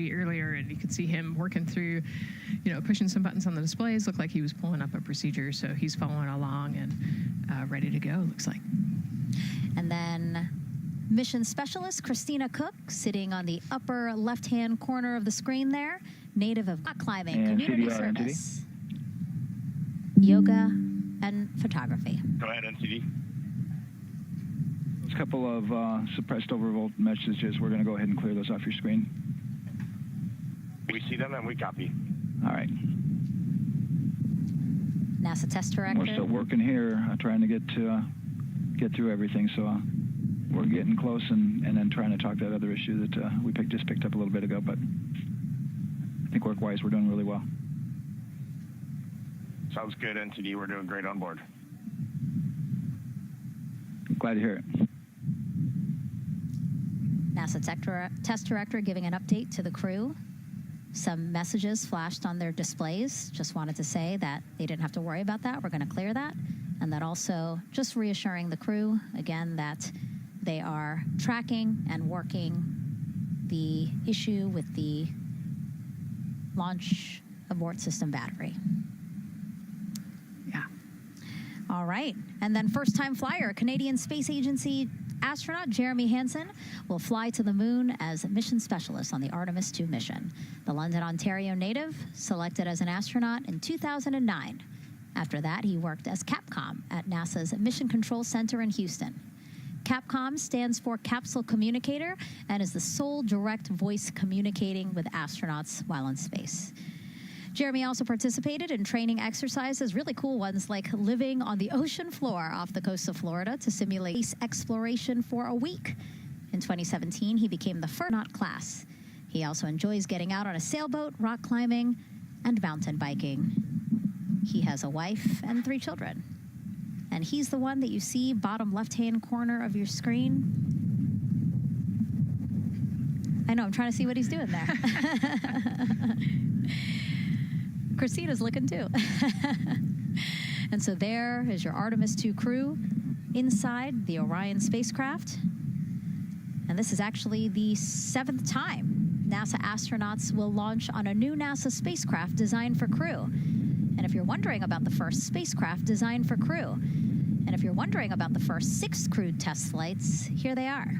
earlier, and you could see him working through, pushing some buttons on the displays. Looked like he was pulling up a procedure, so he's following along and ready to go, looks like. And then mission specialist Christina Cook, sitting on the upper left-hand corner of the screen there, native of rock climbing, and community CDR, service, yoga, and photography. Go ahead, NCD. There's a couple of suppressed overvolt messages. We're going to go ahead and clear those off your screen. We see them and we copy. All right. NASA test director. We're still working here, trying to get through everything. So we're getting close and then trying to talk that other issue that we just picked up a little bit ago. But I think work-wise, we're doing really well. Sounds good, NCD. We're doing great on board. Glad to hear it. NASA test director giving an update to the crew. Some messages flashed on their displays. Just wanted to say that they didn't have to worry about that. We're going to clear that. And that also just reassuring the crew, again, that they are tracking and working the issue with the launch abort system battery. Yeah. All right. And then first-time flyer, Canadian Space Agency astronaut Jeremy Hansen will fly to the moon as mission specialist on the Artemis II mission. The London, Ontario native selected as an astronaut in 2009. After that, he worked as Capcom at NASA's Mission Control Center in Houston. Capcom stands for Capsule Communicator and is the sole direct voice communicating with astronauts while in space. Jeremy also participated in training exercises, really cool ones, like living on the ocean floor off the coast of Florida to simulate space exploration for a week. In 2017, he became the first astronaut class. He also enjoys getting out on a sailboat, rock climbing, and mountain biking. He has a wife and 3 children. And he's the one that you see bottom left-hand corner of your screen. I know, I'm trying to see what he's doing there. Christina's looking too. And so there is your Artemis II crew inside the Orion spacecraft. And this is actually the 7th time NASA astronauts will launch on a new NASA spacecraft designed for crew. And if you're wondering about the first spacecraft designed for crew, and if you're wondering about the first 6 crewed test flights, here they are.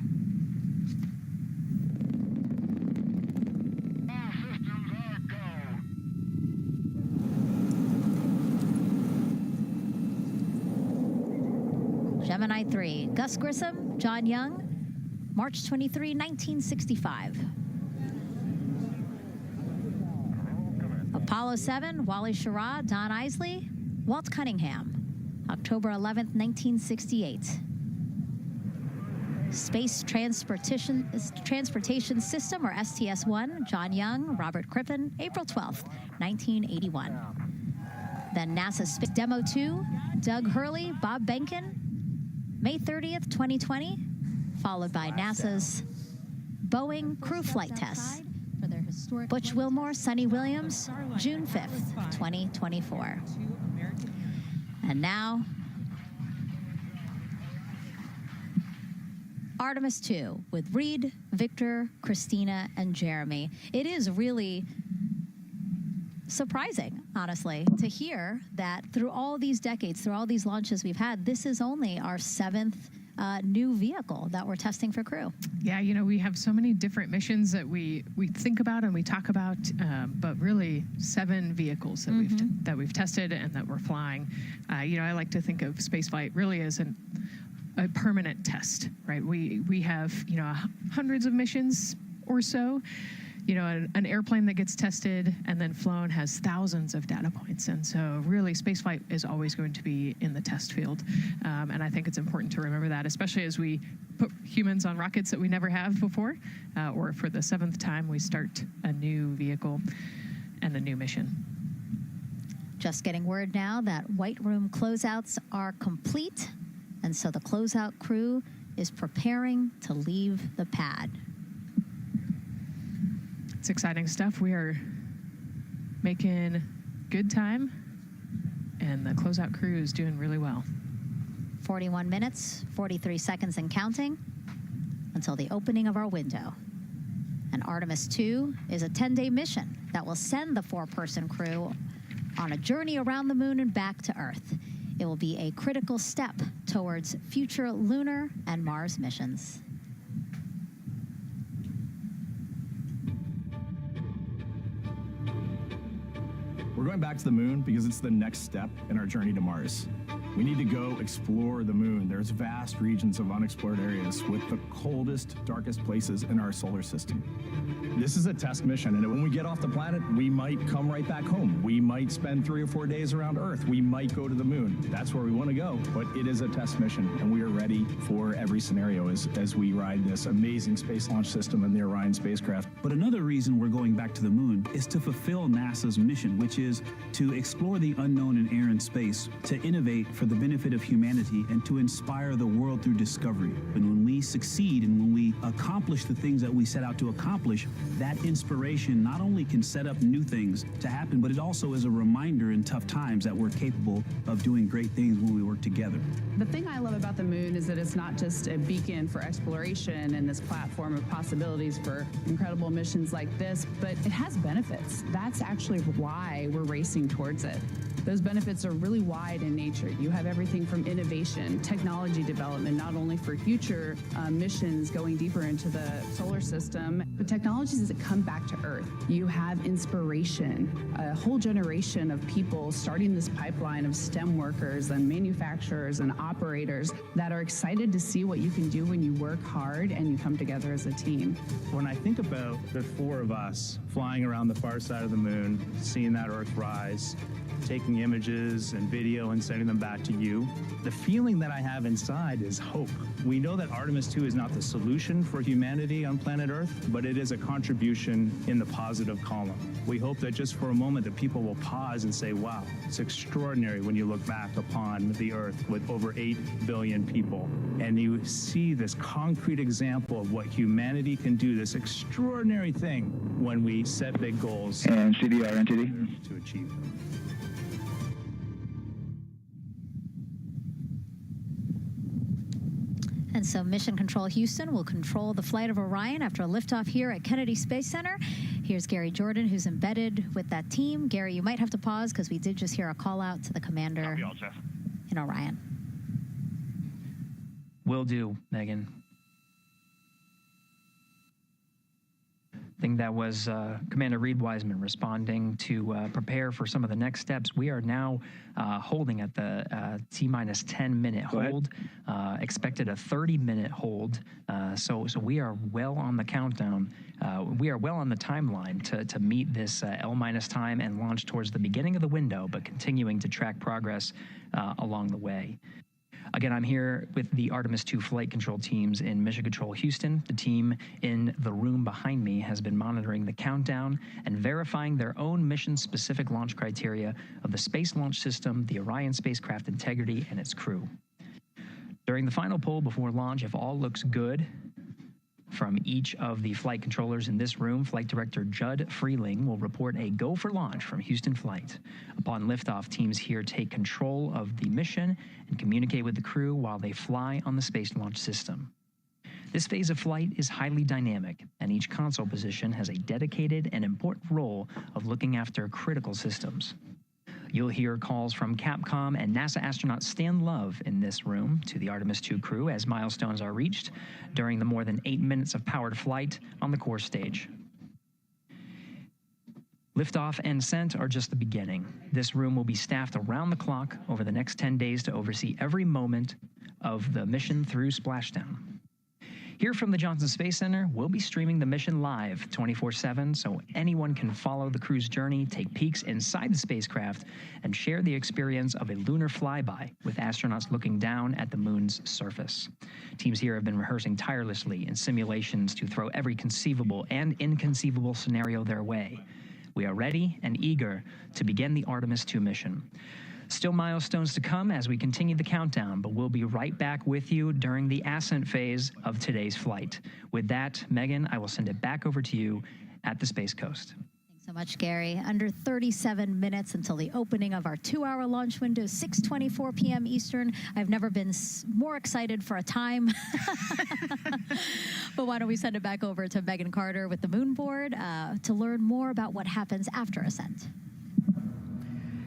Gemini 3, Gus Grissom, John Young, March 23, 1965. Apollo 7, Wally Schirra, Don Isley, Walt Cunningham, October 11th, 1968. Space Transportation System, or STS-1, John Young, Robert Crippen, April 12th, 1981. Then NASA Space Demo 2, Doug Hurley, Bob Behnken, May 30th, 2020, followed by NASA's Boeing crew flight tests. Butch Wilmore, Sonny Williams, June 5th, 2024. And now, Artemis II with Reed, Victor, Christina, and Jeremy. It is really surprising, honestly, to hear that through all these decades, through all these launches we've had, this is only our 7th new vehicle that we're testing for crew. Yeah, we have so many different missions that we think about and we talk about, but really 7 vehicles that we've tested and that we're flying. I like to think of spaceflight really as a permanent test, right? We have hundreds of missions or so. An airplane that gets tested and then flown has thousands of data points. And so really spaceflight is always going to be in the test field. And I think it's important to remember that, especially as we put humans on rockets that we never have before, or for the 7th time we start a new vehicle and a new mission. Just getting word now that White Room closeouts are complete. And so the closeout crew is preparing to leave the pad. It's exciting stuff. We are making good time, and the closeout crew is doing really well. 41 minutes, 43 seconds and counting until the opening of our window. And Artemis II is a 10-day mission that will send the 4-person crew on a journey around the moon and back to Earth. It will be a critical step towards future lunar and Mars missions. We're going back to the moon because it's the next step in our journey to Mars. We need to go explore the moon. There's vast regions of unexplored areas with the coldest, darkest places in our solar system. This is a test mission, and when we get off the planet, we might come right back home. We might spend 3 or 4 days around Earth. We might go to the moon. That's where we want to go, but it is a test mission, and we are ready for every scenario as we ride this amazing space launch system and the Orion spacecraft. But another reason we're going back to the moon is to fulfill NASA's mission, which is to explore the unknown in air and space, to innovate for the benefit of humanity, and to inspire the world through discovery. And when we succeed and when we accomplish the things that we set out to accomplish, that inspiration not only can set up new things to happen, but it also is a reminder in tough times that we're capable of doing great things when we work together. The thing I love about the moon is that it's not just a beacon for exploration and this platform of possibilities for incredible missions like this, but it has benefits. That's actually why we're racing towards it. Those benefits are really wide in nature. You have everything from innovation, technology development, not only for future missions going deeper into the solar system, but technologies that come back to Earth. You have inspiration, a whole generation of people starting this pipeline of STEM workers and manufacturers and operators that are excited to see what you can do when you work hard and you come together as a team. When I think about the 4 of us flying around the far side of the moon, seeing that Earth rise, taking images and video and sending them back to you, the feeling that I have inside is hope. We know that Artemis II is not the solution for humanity on planet Earth, but it is a contribution in the positive column. We hope that just for a moment that people will pause and say, wow, it's extraordinary when you look back upon the Earth with over 8 billion people, and you see this concrete example of what humanity can do, this extraordinary thing when we set big goals And CDR, NTD. to achieve them. And so Mission Control Houston will control the flight of Orion after a liftoff here at Kennedy Space Center. Here's Gary Jordan, who's embedded with that team. Gary, you might have to pause because we did just hear a call out to the commander in Orion. Will do, Megan. I think that was Commander Reed Wiseman responding to prepare for some of the next steps. We are now holding at the T-minus 10-minute hold. Expected a 30-minute hold. So we are well on the countdown. We are well on the timeline to meet this L-minus time and launch towards the beginning of the window, but continuing to track progress along the way. Again, I'm here with the Artemis II flight control teams in Mission Control Houston. The team in the room behind me has been monitoring the countdown and verifying their own mission-specific launch criteria of the Space Launch System, the Orion spacecraft integrity, and its crew. During the final poll before launch, if all looks good from each of the flight controllers in this room, Flight Director Judd Freeling will report a go for launch from Houston Flight. Upon liftoff, teams here take control of the mission and communicate with the crew while they fly on the Space Launch System. This phase of flight is highly dynamic, and each console position has a dedicated and important role of looking after critical systems. You'll hear calls from Capcom and NASA astronaut Stan Love in this room to the Artemis II crew as milestones are reached during the more than 8 minutes of powered flight on the core stage. Liftoff and ascent are just the beginning. This room will be staffed around the clock over the next 10 days to oversee every moment of the mission through splashdown. Here from the Johnson Space Center, we'll be streaming the mission live 24/7 so anyone can follow the crew's journey, take peeks inside the spacecraft, and share the experience of a lunar flyby with astronauts looking down at the moon's surface. Teams here have been rehearsing tirelessly in simulations to throw every conceivable and inconceivable scenario their way. We are ready and eager to begin the Artemis II mission. Still milestones to come as we continue the countdown, but we'll be right back with you during the ascent phase of today's flight. With that, Megan, I will send it back over to you at the Space Coast. Thanks So much, Gary. Under 37 minutes until the opening of our 2-hour launch window, 6:24 p.m. Eastern. I've never been more excited for a time. But why don't we send it back over to Megan Carter with the Moon Board to learn more about what happens after ascent.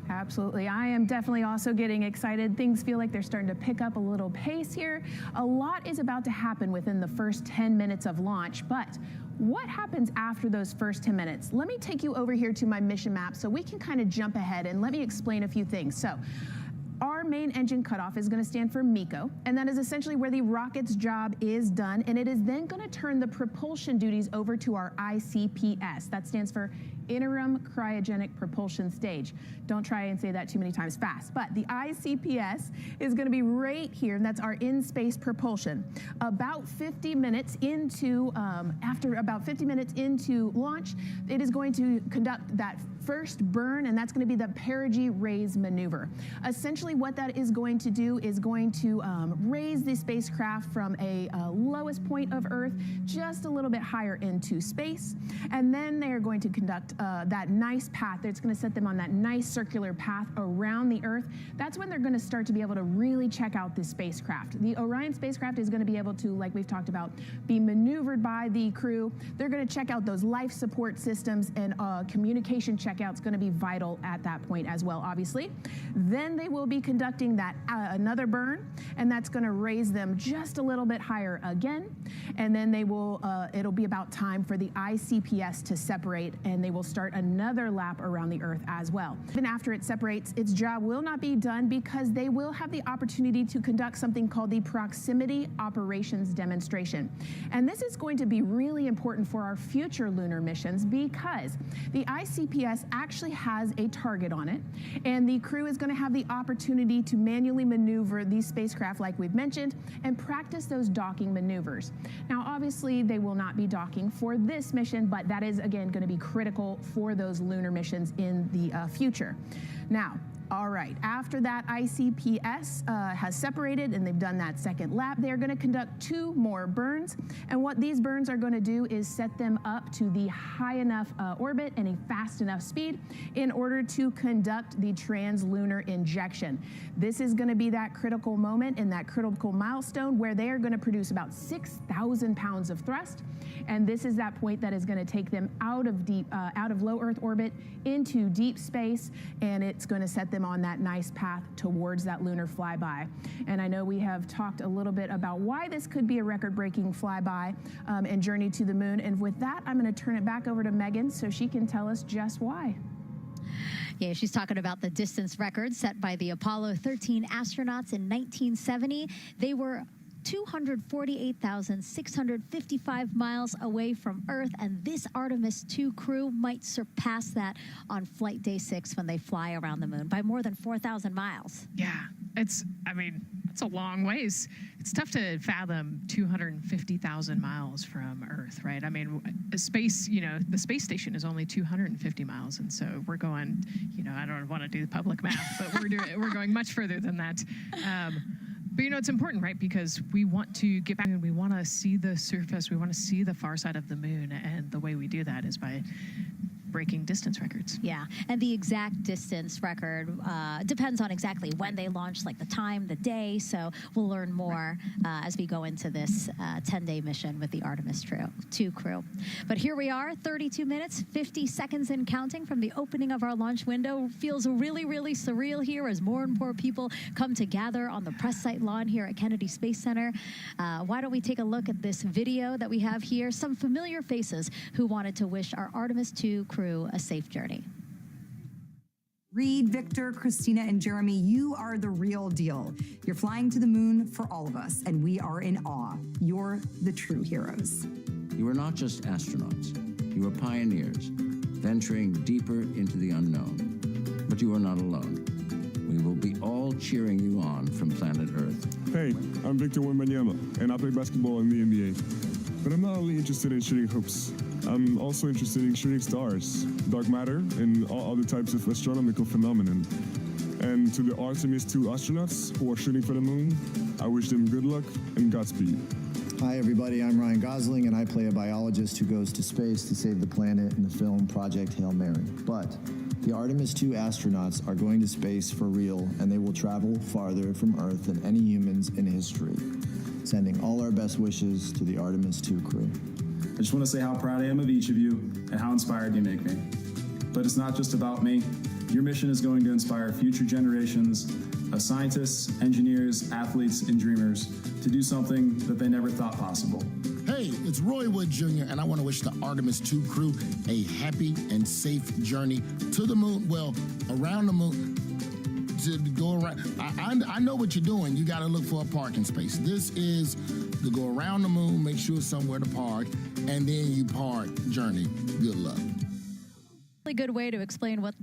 Absolutely. I am definitely also getting excited. Things feel like they're starting to pick up a little pace here. A lot is about to happen within the first 10 minutes of launch, but what happens after those first 10 minutes? Let me take you over here to my mission map so we can kind of jump ahead and let me explain a few things. So, our main engine cutoff is going to stand for MECO, and that is essentially where the rocket's job is done, and it is then going to turn the propulsion duties over to our ICPS. That stands for Interim Cryogenic Propulsion Stage. Don't try and say that too many times fast, but the ICPS is going to be right here, and that's our in-space propulsion. About 50 minutes into, after about 50 minutes into launch, it is going to conduct that first burn, and that's going to be the perigee raise maneuver. Essentially, what that is going to do is going to raise the spacecraft from a lowest point of Earth just a little bit higher into space, and then they are going to conduct that nice path. It's going to set them on that nice circular path around the Earth. That's when they're going to start to be able to really check out this spacecraft. The Orion spacecraft is going to be able to, like we've talked about, be maneuvered by the crew. They're going to check out those life support systems, and communication checkout's going to be vital at that point as well, obviously. Then they will be conducting that another burn, and that's going to raise them just a little bit higher again. And then they will, it'll be about time for the ICPS to separate, and they will start another lap around the Earth as well. Then after it separates, its job will not be done because they will have the opportunity to conduct something called the Proximity Operations Demonstration. And this is going to be really important for our future lunar missions because the ICPS actually has a target on it, and the crew is going to have the opportunity to manually maneuver these spacecraft like we've mentioned and practice those docking maneuvers. Now, obviously, they will not be docking for this mission, but that is, again, going to be critical for those lunar missions in the future. Now, all right, after that ICPS has separated and they've done that second lap, they're going to conduct 2 more burns. And what these burns are going to do is set them up to the high enough orbit and a fast enough speed in order to conduct the translunar injection. This is going to be that critical moment and that critical milestone where they are going to produce about 6,000 pounds of thrust. And this is that point that is going to take them out of low Earth orbit into deep space, and it's going to set them on that nice path towards that lunar flyby. And I know we have talked a little bit about why this could be a record-breaking flyby and journey to the moon. And with that, I'm going to turn it back over to Megan so she can tell us just why. Yeah, she's talking about the distance record set by the Apollo 13 astronauts in 1970. They were 248,655 miles away from Earth, and this Artemis II crew might surpass that on flight day 6 when they fly around the moon by more than 4,000 miles. Yeah, it's a long ways. It's tough to fathom 250,000 miles from Earth, right? I mean, space, the space station is only 250 miles, and so we're going, I don't want to do the public math, but we're going much further than that. But it's important, right? Because we want to get back and we want to see the surface. We want to see the far side of the moon. And the way we do that is by breaking distance records. Yeah, and the exact distance record depends on exactly when they launch, like the time, the day. So we'll learn more as we go into this 10-day mission with the Artemis II crew. But here we are, 32 minutes, 50 seconds and counting from the opening of our launch window. Feels really, really surreal here as more and more people come to gather on the press site lawn here at Kennedy Space Center. Why don't we take a look at this video that we have here? Some familiar faces who wanted to wish our Artemis II crew a safe journey. Reed, Victor, Christina, and Jeremy, you are the real deal. You're flying to the moon for all of us, and we are in awe. You're the true heroes. You are not just astronauts. You are pioneers, venturing deeper into the unknown. But you are not alone. We will be all cheering you on from planet Earth. Hey, I'm Victor Wembanyama, and I play basketball in the NBA. But I'm not only interested in shooting hoops. I'm also interested in shooting stars, dark matter, and all other types of astronomical phenomenon. And to the Artemis II astronauts who are shooting for the moon, I wish them good luck and Godspeed. Hi, everybody. I'm Ryan Gosling, and I play a biologist who goes to space to save the planet in the film Project Hail Mary. But the Artemis II astronauts are going to space for real, and they will travel farther from Earth than any humans in history. Sending all our best wishes to the Artemis II crew. I just want to say how proud I am of each of you and how inspired you make me. But it's not just about me. Your mission is going to inspire future generations of scientists, engineers, athletes, and dreamers to do something that they never thought possible. Hey, it's Roy Wood Jr., and I want to wish the Artemis II crew a happy and safe journey to the moon, well, around the moon, to go around. I know what you're doing. You got to look for a parking space. This is to go around the moon, make sure somewhere to park, and then you park journey. Good luck. Really good way to explain what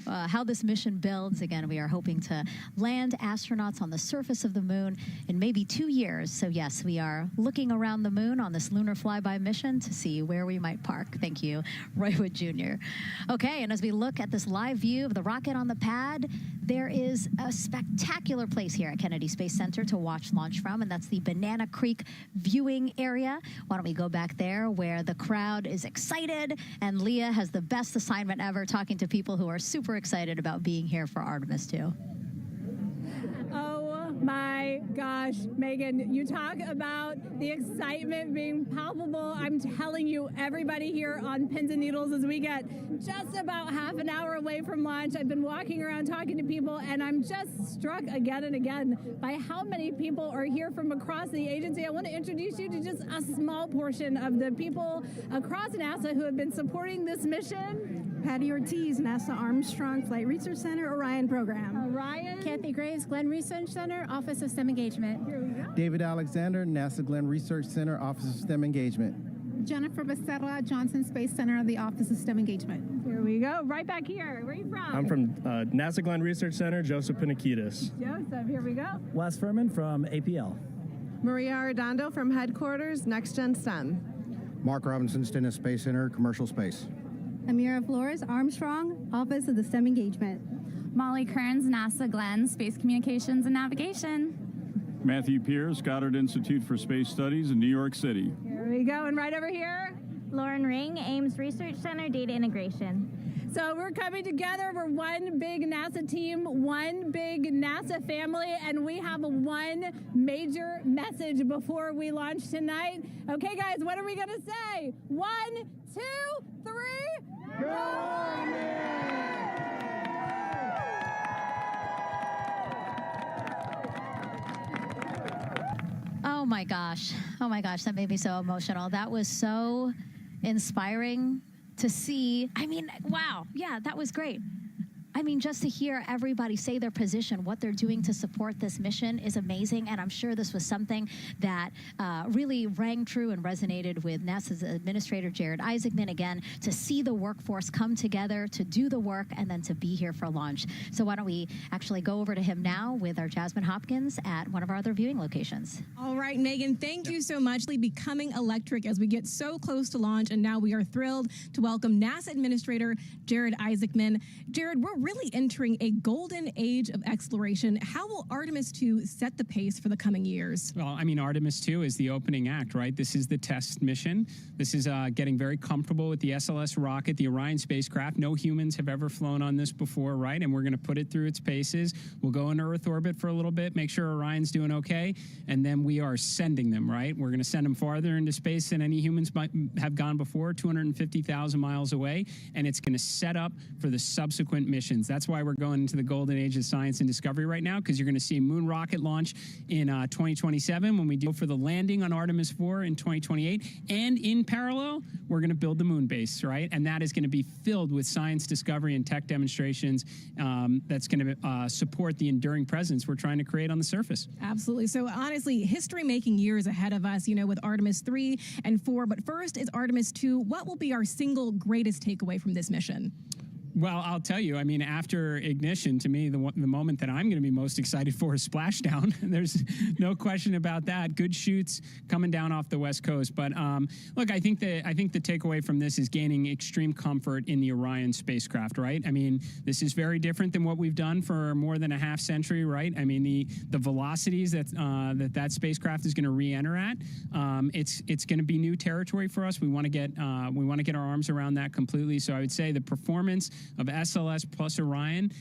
how this mission builds. Again, we are hoping to land astronauts on the surface of the moon in maybe 2 years. So yes, we are looking around the moon on this lunar flyby mission to see where we might park. Thank you, Roy Wood Jr. Okay, and as we look at this live view of the rocket on the pad, there is a spectacular place here at Kennedy Space Center to watch launch from, and that's the Banana Creek viewing area. Why don't we go back there where the crowd is excited, and Leah has the best assignment ever, talking to people who are super excited about being here for Artemis II. Oh my gosh, Megan, you talk about the excitement being palpable. I'm telling you, everybody here on pins and needles as we get just about half an hour away from launch. I've been walking around talking to people, and I'm just struck again and again by how many people are here from across the agency. I want to introduce you to just a small portion of the people across NASA who have been supporting this mission. Patty Ortiz, NASA Armstrong Flight Research Center, Orion Program. Orion. Kathy Graves, Glenn Research Center, Office of STEM Engagement. Here we go. David Alexander, NASA Glenn Research Center, Office of STEM Engagement. Jennifer Becerra, Johnson Space Center, the Office of STEM Engagement. Here we go. Right back here. Where are you from? I'm from NASA Glenn Research Center, Joseph Pinakitis. Joseph, here we go. Wes Furman from APL. Maria Arredondo from Headquarters, Next Gen STEM. Mark Robinson, Stennis Space Center, Commercial Space. Amira Flores, Armstrong, Office of the STEM Engagement. Molly Kearns, NASA Glenn, Space Communications and Navigation. Matthew Pierce, Goddard Institute for Space Studies in New York City. Here we go, and right over here. Lauren Ring, Ames Research Center, Data Integration. So we're coming together. We're one big NASA team, one big NASA family, and we have one major message before we launch tonight. Okay, guys, what are we going to say? 1, 2, 3. Oh my gosh, that made me so emotional. That was so inspiring to see. I mean, wow, yeah, that was great. I mean, just to hear everybody say their position, what they're doing to support this mission is amazing. And I'm sure this was something that really rang true and resonated with NASA's Administrator Jared Isaacman, again, to see the workforce come together to do the work and then to be here for launch. So why don't we actually go over to him now with our Jasmine Hopkins at one of our other viewing locations. All right, Megan, thank you so much. Becoming electric as we get so close to launch, and now we are thrilled to welcome NASA Administrator Jared Isaacman. Jared, we're really entering a golden age of exploration. How will Artemis II set the pace for the coming years? Well, I mean, Artemis II is the opening act, right? This is the test mission. This is getting very comfortable with the SLS rocket, the Orion spacecraft. No humans have ever flown on this before, right? And we're going to put it through its paces. We'll go into Earth orbit for a little bit, make sure Orion's doing okay, and then we are sending them, right? We're going to send them farther into space than any humans might have gone before, 250,000 miles away, and it's going to set up for the subsequent missions. That's why we're going into the golden age of science and discovery right now, because you're going to see a moon rocket launch in 2027 when we do for the landing on Artemis 4 in 2028. And in parallel, we're going to build the moon base, right? And that is going to be filled with science discovery and tech demonstrations that's going to support the enduring presence we're trying to create on the surface. Absolutely. So honestly, history-making years ahead of us, you know, with Artemis 3 and 4. But first is Artemis 2. What will be our single greatest takeaway from this mission? Well, I'll tell you, I mean, after ignition, to me, the moment that I'm going to be most excited for is splashdown. There's no question about that. Good shoots coming down off the West Coast. But look, I think the takeaway from this is gaining extreme comfort in the Orion spacecraft, right? I mean, this is very different than what we've done for more than a half century, right? I mean, the velocities that spacecraft is going to re-enter at, it's going to be new territory for us. We want to get our arms around that completely. So I would say the performance of SLS plus Orion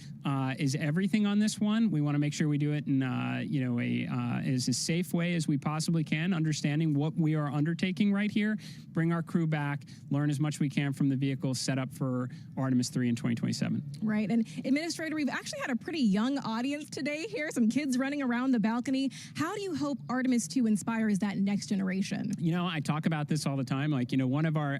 is everything on this one. We want to make sure we do it in as a safe way as we possibly can, understanding what we are undertaking right here, bring our crew back, learn as much we can from the vehicle, set up for Artemis 3 in 2027. Right. And Administrator, we've actually had a pretty young audience today here, some kids running around the balcony. How do you hope Artemis 2 inspires that next generation? You know, I talk about this all the time. Like, you know, one of our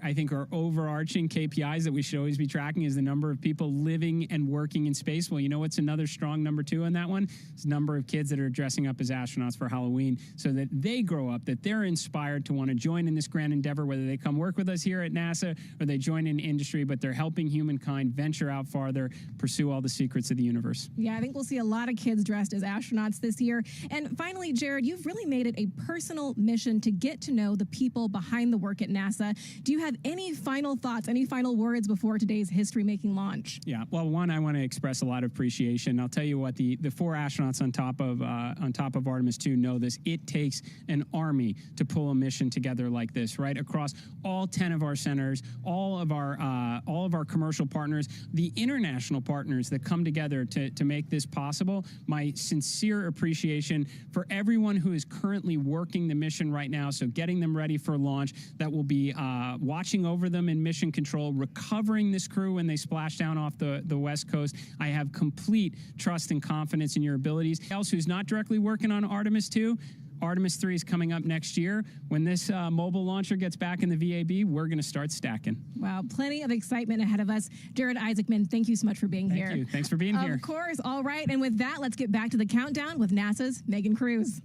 overarching KPIs that we should always be tracking is the number of people living and working in space. Well, you know what's another strong number 2 on that one? It's the number of kids that are dressing up as astronauts for Halloween, so that they grow up, that they're inspired to want to join in this grand endeavor, whether they come work with us here at NASA or they join in industry, but they're helping humankind venture out farther, pursue all the secrets of the universe. Yeah, I think we'll see a lot of kids dressed as astronauts this year. And finally, Jared, you've really made it a personal mission to get to know the people behind the work at NASA. Do you have any final thoughts, any final words before today's history-making launch? Yeah, well, one, I want to express a lot of appreciation. I'll tell you what, the 4 astronauts on top of Artemis 2 know this. It takes an army to pull a mission together like this, right? Across all 10 of our centers, all of our commercial partners, the international partners that come together to make this possible. My sincere appreciation for everyone who is currently working the mission right now, so getting them ready for launch, that will be watching over them in mission control, recovering this crew when they splash down off the West Coast. I have complete trust and confidence in your abilities. Else who's not directly working on Artemis 2, Artemis 3 is coming up next year. When this mobile launcher gets back in the VAB, we're going to start stacking. Wow, plenty of excitement ahead of us. Jared Isaacman, thank you so much for being here. Thank you. Thanks for being here. Of course. All right. And with that, let's get back to the countdown with NASA's Megan Cruz.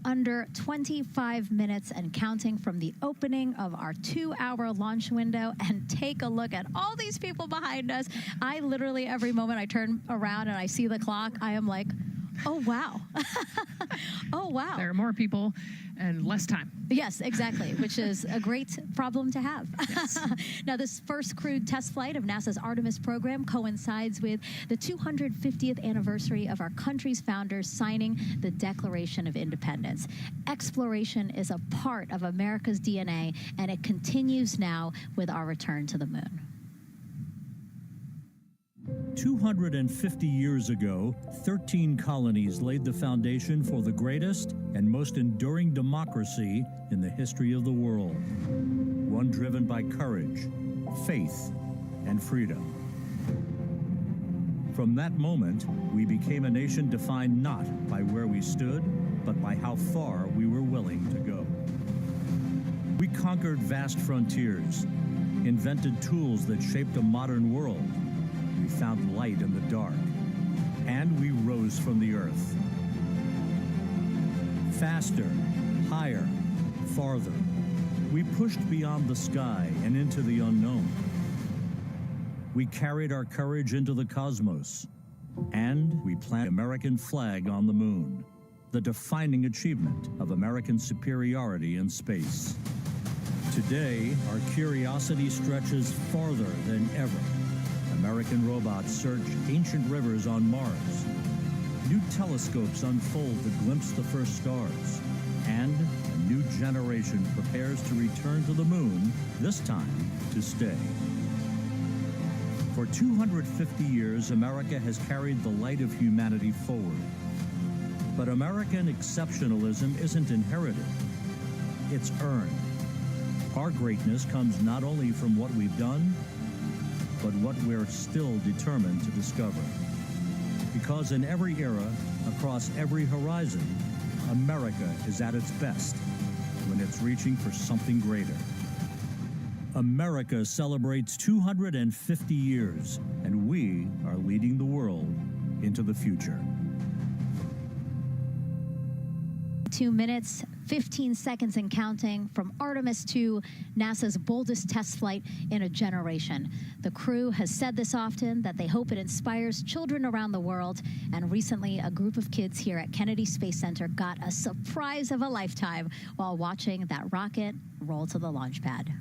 Under 25 minutes and counting from the opening of our 2-hour launch window, and take a look at all these people behind us. I literally, every moment I turn around and I see the clock, I am like, oh, wow. Oh, wow. There are more people and less time. Yes, exactly, which is a great problem to have. Yes. Now, this first crewed test flight of NASA's Artemis program coincides with the 250th anniversary of our country's founders signing the Declaration of Independence. Exploration is a part of America's DNA, and it continues now with our return to the moon. 250 years ago, 13 colonies laid the foundation for the greatest and most enduring democracy in the history of the world. One driven by courage, faith, and freedom. From that moment, we became a nation defined not by where we stood, but by how far we were willing to go. We conquered vast frontiers, invented tools that shaped a modern world. We found light in the dark, and we rose from the earth. Faster, higher, farther. We pushed beyond the sky and into the unknown. We carried our courage into the cosmos, and we planted the American flag on the moon, the defining achievement of American superiority in space. Today, our curiosity stretches farther than ever. American robots search ancient rivers on Mars. New telescopes unfold to glimpse the first stars. And a new generation prepares to return to the moon, this time to stay. For 250 years, America has carried the light of humanity forward. But American exceptionalism isn't inherited, it's earned. Our greatness comes not only from what we've done, but what we're still determined to discover. Because in every era, across every horizon, America is at its best when it's reaching for something greater. America celebrates 250 years, and we are leading the world into the future. 22 minutes, 15 seconds and counting from Artemis II, NASA's boldest test flight in a generation. The crew has said this often, that they hope it inspires children around the world. And recently, a group of kids here at Kennedy Space Center got a surprise of a lifetime while watching that rocket roll to the launch pad.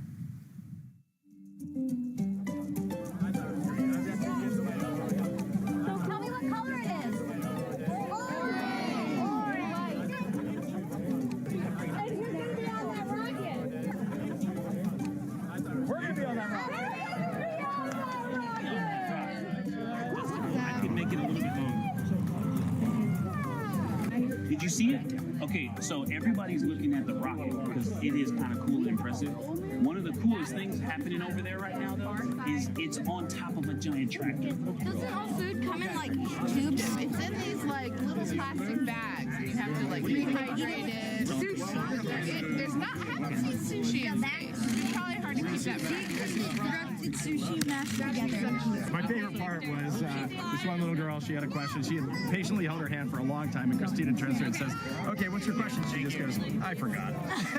Did you see it? Okay, so everybody's looking at the rocket because it is kind of cool and impressive. One of the coolest things happening over there right now, though, is it's on top of a giant tractor. Doesn't all food come in like tubes? It's in these like little plastic bags. You have to like rehydrate it. Sushi. There's not. I haven't seen sushi in space. It's probably hard to keep that back. Sushi mashed together. My favorite part was this one little girl. She had a question. She had patiently held her hand for a long time, and Christina turns to her and says, "Okay, what's your question?" She just goes, "I forgot."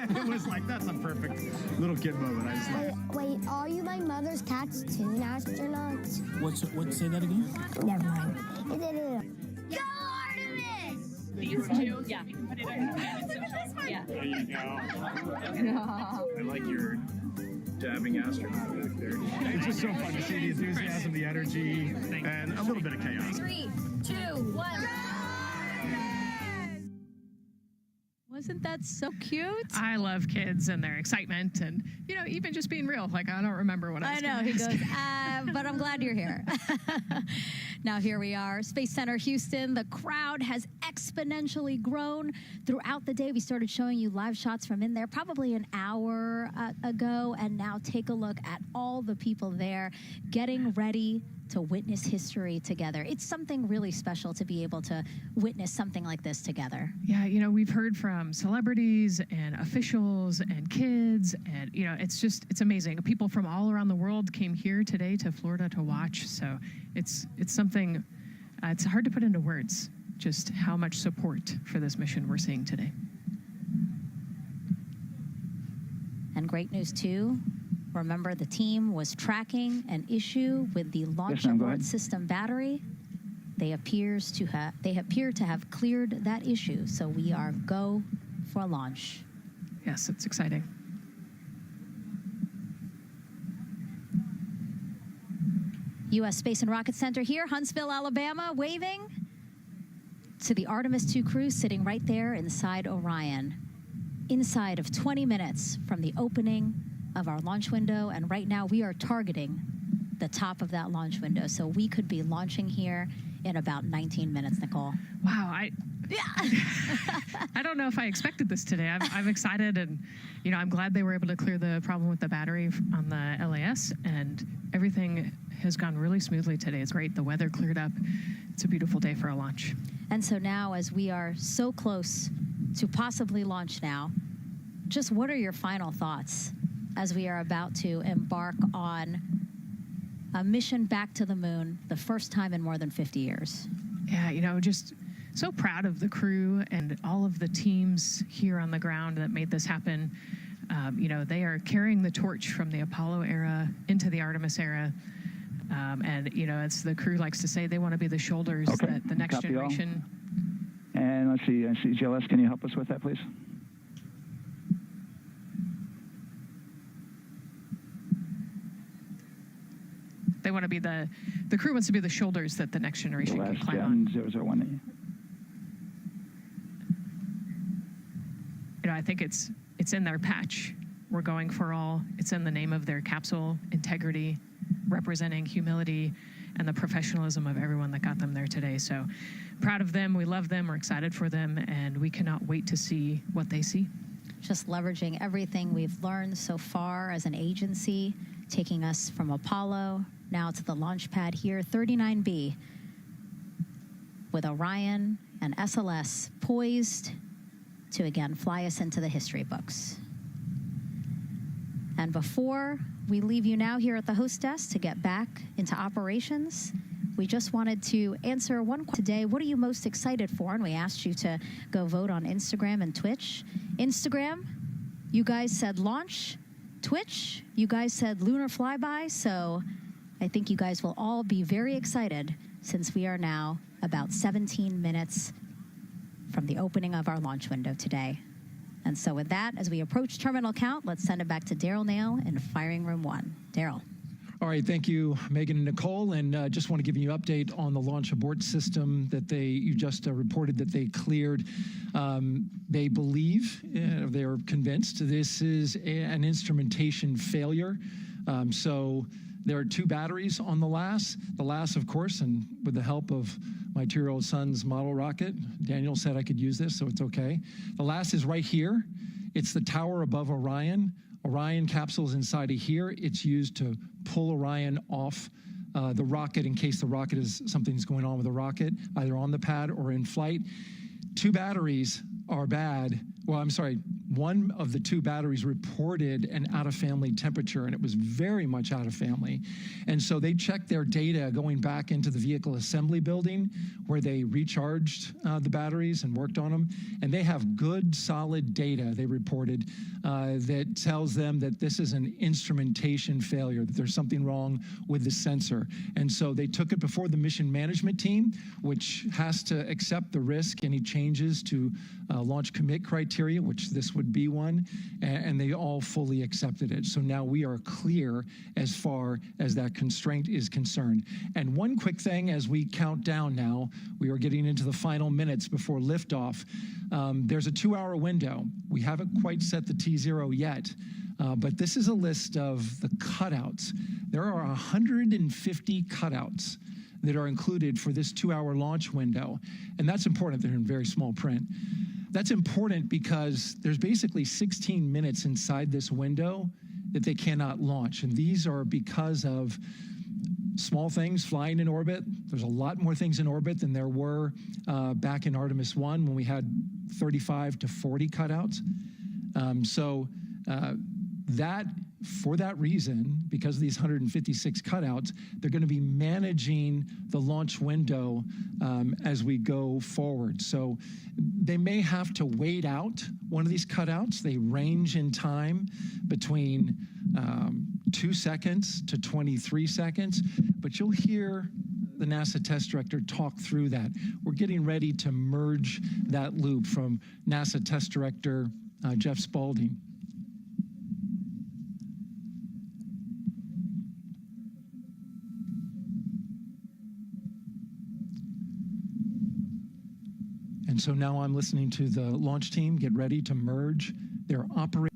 It was like, that's a perfect little kid moment. I just love. Wait, are you my mother's cartoon astronauts? What? Say that again? Never mind. Go Artemis! These two, yeah. You can put it on your hand. Yeah. There you go. I like your dabbing astronaut back there. It's just so fun to see the enthusiasm, the energy, and a little bit of chaos. 3, 2, 1. Wasn't that so cute? I love kids and their excitement and, you know, even just being real. Like, I don't remember what I was know, gonna he ask. goes, but I'm glad you're here. Now, here we are, Space Center Houston. The crowd has exponentially grown throughout the day. We started showing you live shots from in there probably an hour ago. And now take a look at all the people there getting ready to witness history together. It's something really special to be able to witness something like this together. Yeah, you know, we've heard from celebrities and officials and kids, and, you know, it's amazing. People from all around the world came here today to Florida to watch, so it's something, it's hard to put into words, just how much support for this mission we're seeing today. And great news, too. Remember, the team was tracking an issue with the launch abort system battery. They appear to have cleared that issue, so we are go for launch. Yes, it's exciting. U.S. Space and Rocket Center here, Huntsville, Alabama, waving to the Artemis II crew sitting right there inside Orion. Inside of 20 minutes from the opening of our launch window, and right now we are targeting the top of that launch window, so we could be launching here in about 19 minutes, Nicole. Wow, I don't know if I expected this today. I'm excited, and, you know, I'm glad they were able to clear the problem with the battery on the LAS, and everything has gone really smoothly today. It's great. The weather cleared up. It's a beautiful day for a launch. And so now, as we are so close to possibly launch now, just what are your final thoughts as we are about to embark on a mission back to the moon, the first time in more than 50 years? Yeah, you know, just so proud of the crew and all of the teams here on the ground that made this happen. You know, they are carrying the torch from the Apollo era into the Artemis era. And, you know, as the crew likes to say, they want to be the shoulders that the next generation. And let's see, GLS, can you help us with that, please? They want to be the crew wants to be the shoulders that the next generation can climb on. 001. You know, I think it's in their patch. We're going for all. It's in the name of their capsule, integrity, representing humility and the professionalism of everyone that got them there today. So proud of them. We love them. We're excited for them, and we cannot wait to see what they see. Just leveraging everything we've learned so far as an agency, taking us from Apollo now to the launch pad here, 39B, with Orion and SLS poised to again fly us into the history books. And before we leave you now here at the host desk to get back into operations, we just wanted to answer one question today. What are you most excited for? And we asked you to go vote on Instagram and Twitch. Instagram, you guys said launch. Twitch, you guys said lunar flyby. So I think you guys will all be very excited since we are now about 17 minutes from the opening of our launch window today. And so with that, as we approach terminal count, let's send it back to Daryl Nail in Firing Room 1. Daryl. All right, thank you, Megan and Nicole, and just want to give you an update on the launch abort system that you just reported that they cleared. They believe, they're convinced, this is an instrumentation failure. So there are 2 batteries on the LAS. The LAS, of course, and with the help of my 2-year-old son's model rocket, Daniel said I could use this, so it's okay. The LAS is right here. It's the tower above Orion. Orion capsule's inside of here. It's used to pull Orion off the rocket in case something's going on with the rocket, either on the pad or in flight. 2 batteries are bad. Well, I'm sorry, one of the 2 batteries reported an out-of-family temperature, and it was very much out of family. And so they checked their data going back into the vehicle assembly building where they recharged the batteries and worked on them. And they have good, solid data, they reported, that tells them that this is an instrumentation failure, that there's something wrong with the sensor. And so they took it before the mission management team, which has to accept the risk, any changes to launch commit criteria, which this would be one, and they all fully accepted it. So now we are clear as far as that constraint is concerned. And one quick thing as we count down now, we are getting into the final minutes before liftoff. There's a 2-hour window. We haven't quite set the T0 yet, but this is a list of the cutouts. There are 150 cutouts that are included for this 2-hour launch window. And that's important. They're in very small print. That's important because there's basically 16 minutes inside this window that they cannot launch. And these are because of small things flying in orbit. There's a lot more things in orbit than there were back in Artemis 1 when we had 35 to 40 cutouts. For that reason, because of these 156 cutouts, they're going to be managing the launch window as we go forward. So they may have to wait out one of these cutouts. They range in time between 2 seconds to 23 seconds, but you'll hear the NASA test director talk through that. We're getting ready to merge that loop from NASA test director Jeff Spaulding. And so now I'm listening to the launch team get ready to merge their operation.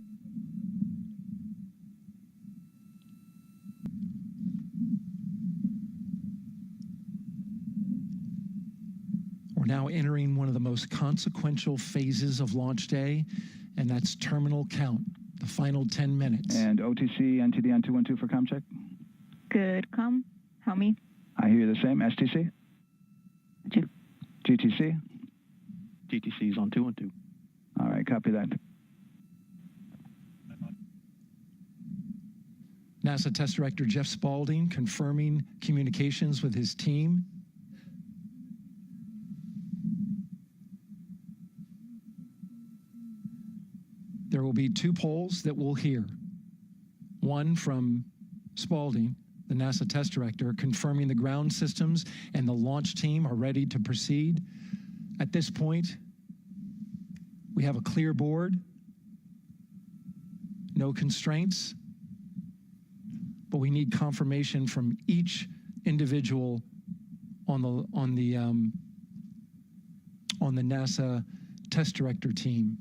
We're now entering one of the most consequential phases of launch day, and that's terminal count, the final 10 minutes. And OTC, NTD on 212 for comm check. Good, comm. Help me. I hear the same. STC? 2. GTC? GTC is on 212. All right, copy that. NASA Test Director Jeff Spaulding confirming communications with his team. There will be 2 polls that we'll hear. One from Spaulding, the NASA Test Director, confirming the ground systems and the launch team are ready to proceed. At this point, we have a clear board, no constraints, but we need confirmation from each individual on the NASA Test Director team.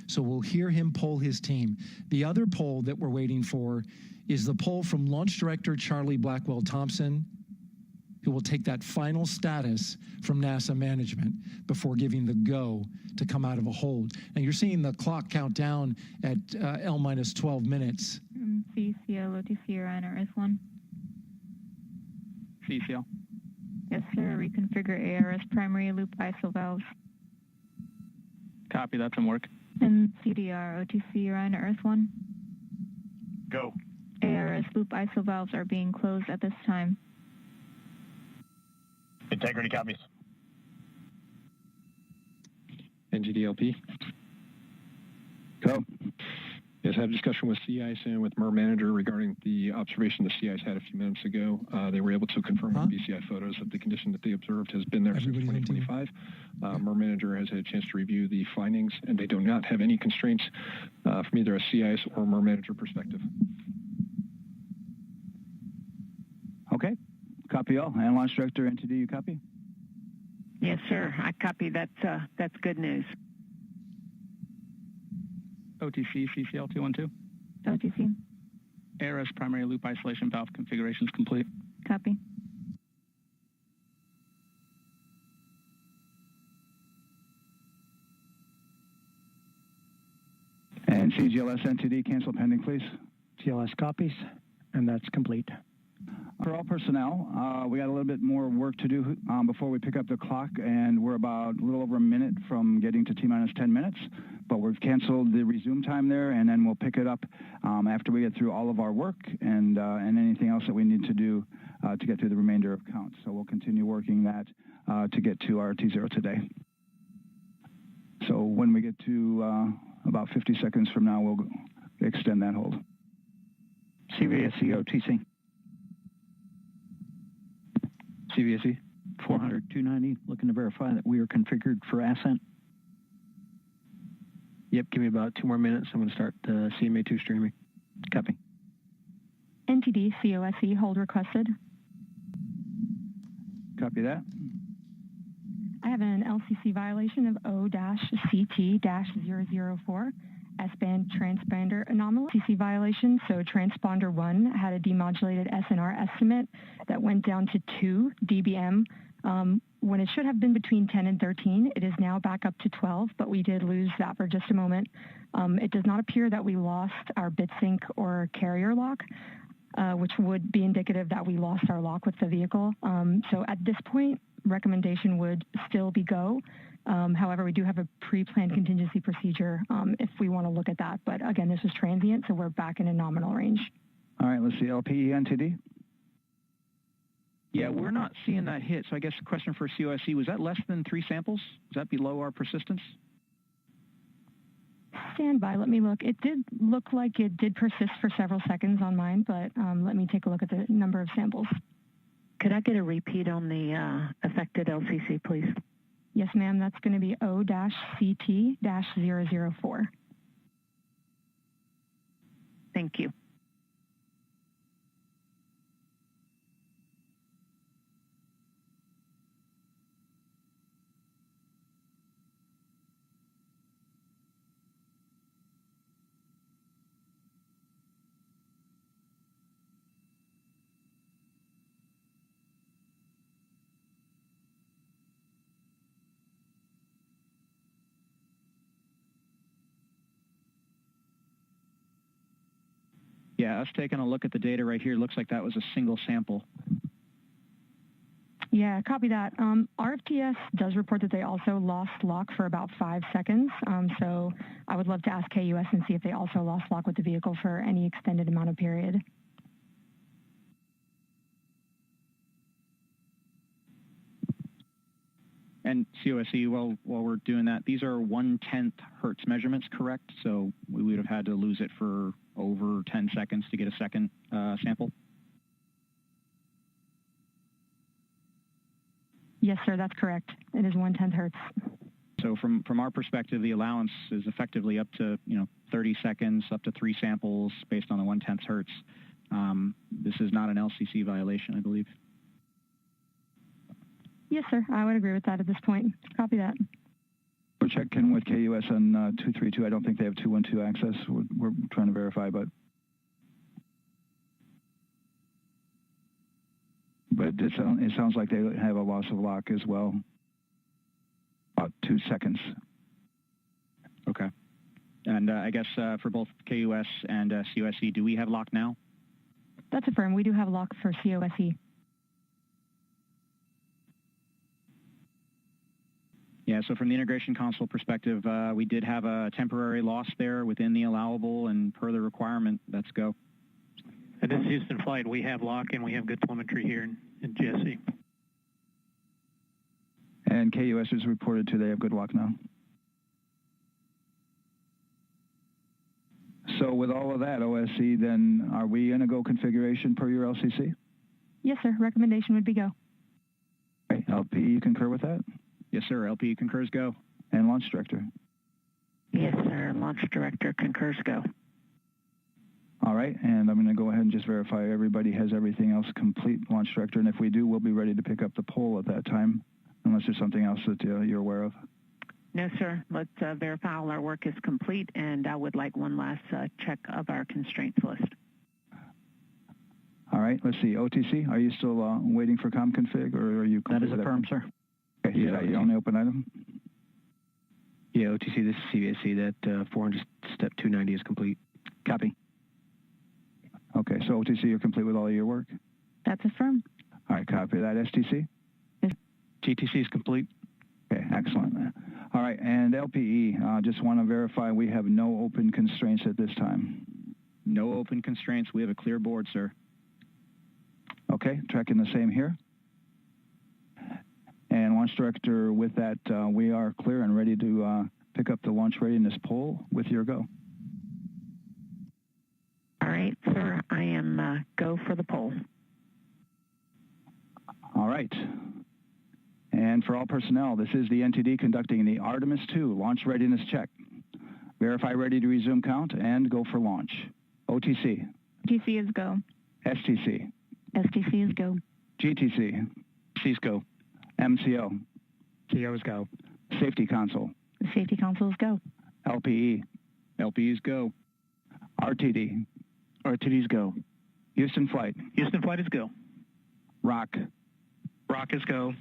So we'll hear him poll his team. The other poll that we're waiting for is the poll from Launch Director Charlie Blackwell Thompson, who will take that final status from NASA management before giving the go to come out of a hold. And you're seeing the clock count down at L-12 minutes. CCL, OTC, Orion, or S1. CCL. Yes, sir. Reconfigure ARS primary loop ISO valves. Copy, that's in work. And CDR, OTC, Orion, or S1. Go. ARS loop ISO valves are being closed at this time. Integrity copies. NGDLP. Go. Yes, I had a discussion with sea ice and with MER manager regarding the observation the sea ice had a few minutes ago. They were able to confirm with BCI photos that the condition that they observed has been there since 2025. MER manager has had a chance to review the findings, and they do not have any constraints from either a sea ice or MER manager perspective. Okay. Copy all. And Launch Director, NTD, you copy? Yes, sir. I copy. That's good news. OTC CCL 212. OTC. ARS primary loop isolation valve configuration is complete. Copy. And CGLS NTD, cancel pending, please. GLS copies, and that's complete. For all personnel, we got a little bit more work to do before we pick up the clock, and we're about a little over a minute from getting to T-minus 10 minutes. But we've canceled the resume time there, and then we'll pick it up after we get through all of our work and anything else that we need to do to get through the remainder of counts. So we'll continue working that to get to our T0 today. So when we get to about 50 seconds from now, we'll extend that hold. CVSE OTC. CVSE 400-290, looking to verify that we are configured for ascent. Yep, give me about 2 more minutes. I'm going to start CMA2 streaming. Copy. NTD COSE hold requested. Copy that. I have an LCC violation of O-CT-004, S-band transponder anomaly. CC violation, so transponder 1 had a demodulated SNR estimate that went down to 2 dBm when it should have been between 10 and 13. It is now back up to 12, but we did lose that for just a moment. It does not appear that we lost our bit sync or carrier lock, which would be indicative that we lost our lock with the vehicle. So at this point, recommendation would still be go. However, we do have a pre-planned contingency procedure if we want to look at that. But again, this is transient, so we're back in a nominal range. All right, let's see, LPE NTD. Yeah, we're not seeing that hit. So I guess the question for COSE, was that less than 3 samples? Was that below our persistence? Stand by, let me look. It did look like it did persist for several seconds on mine, but let me take a look at the number of samples. Could I get a repeat on the affected LCC, please? Yes, ma'am. That's going to be O-CT-004. Thank you. Yeah, us taking a look at the data right here, looks like that was a single sample. Yeah, copy that. RFTS does report that they also lost lock for about 5 seconds. So I would love to ask KUS and see if they also lost lock with the vehicle for any extended amount of period. And COSE, while we're doing that, these are 1/10 hertz measurements, correct? So we would have had to lose it for over 10 seconds to get a second sample? Yes, sir, that's correct. It is 1/10 hertz. So from our perspective, the allowance is effectively up to 30 seconds, up to 3 samples based on the 1/10 hertz. This is not an LCC violation, I believe. Yes, sir. I would agree with that at this point. Copy that. We're checking with KUS on 232. I don't think they have 212 access. We're trying to verify, but it sounds like they have a loss of lock as well. About 2 seconds. Okay. And I guess for both KUS and COSE, do we have lock now? That's affirmed. We do have lock for COSE. Yeah, so from the integration console perspective, we did have a temporary loss there within the allowable, and per the requirement, let's go. This is Houston Flight. We have lock and we have good telemetry here in GSE. And KUS is reported today of good luck now. So with all of that, OSC, then are we in a go configuration per your LCC? Yes, sir. Recommendation would be go. Okay. LPE, you concur with that? Yes, sir. LPE concurs go. And Launch Director? Yes, sir. Launch Director concurs go. All right, and I'm going to go ahead and just verify everybody has everything else complete, Launch Director, and if we do, we'll be ready to pick up the poll at that time, unless there's something else that you're aware of. No, sir. Let's verify all our work is complete, and I would like one last check of our constraints list. All right, let's see. OTC, are you still waiting for ComConfig, or are you... That is affirmed, sir. Okay, is that your only open item? Yeah, OTC, this is CVSC. That 400 step 290 is complete. Copy. Okay, so OTC, you're complete with all of your work? That's affirmed. All right, copy that. STC? GTC is complete. Okay, excellent. All right, and LPE, just want to verify we have no open constraints at this time. No open constraints. We have a clear board, sir. Okay, tracking the same here. And Launch Director, with that, we are clear and ready to pick up the launch readiness poll with your go. All right, sir. I am go for the poll. All right. And for all personnel, this is the NTD conducting the Artemis II launch readiness check. Verify ready to resume count and go for launch. OTC. GTC is go. STC. STC is go. GTC. C's go. MCO. CO's go. Safety Console. The Safety Console is go. LPE. LPE's go. RTD. RTD's go. Houston Flight. Houston Flight is go. ROC. ROC is go.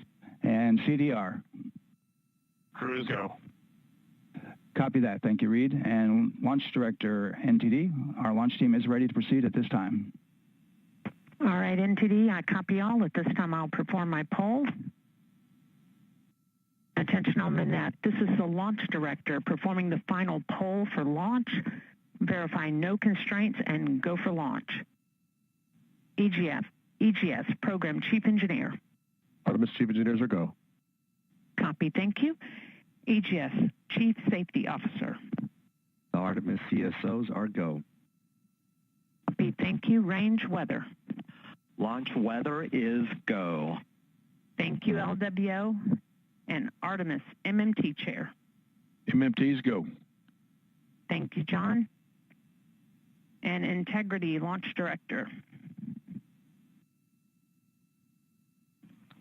And CDR. Crew is go. Copy that. Thank you, Reed. And Launch Director, NTD, our launch team is ready to proceed at this time. All right, NTD, I copy all. At this time, I'll perform my poll. Attention on the net. This is the Launch Director performing the final poll for launch, verifying no constraints, and go for launch. EGS, Program Chief Engineer. Artemis Chief Engineers are go. Copy, thank you. EGS, Chief Safety Officer. The Artemis CSOs are go. Copy, thank you. Range Weather. Launch weather is go. Thank you, LWO. And Artemis MMT Chair. MMT's go. Thank you, John. And Integrity Launch Director.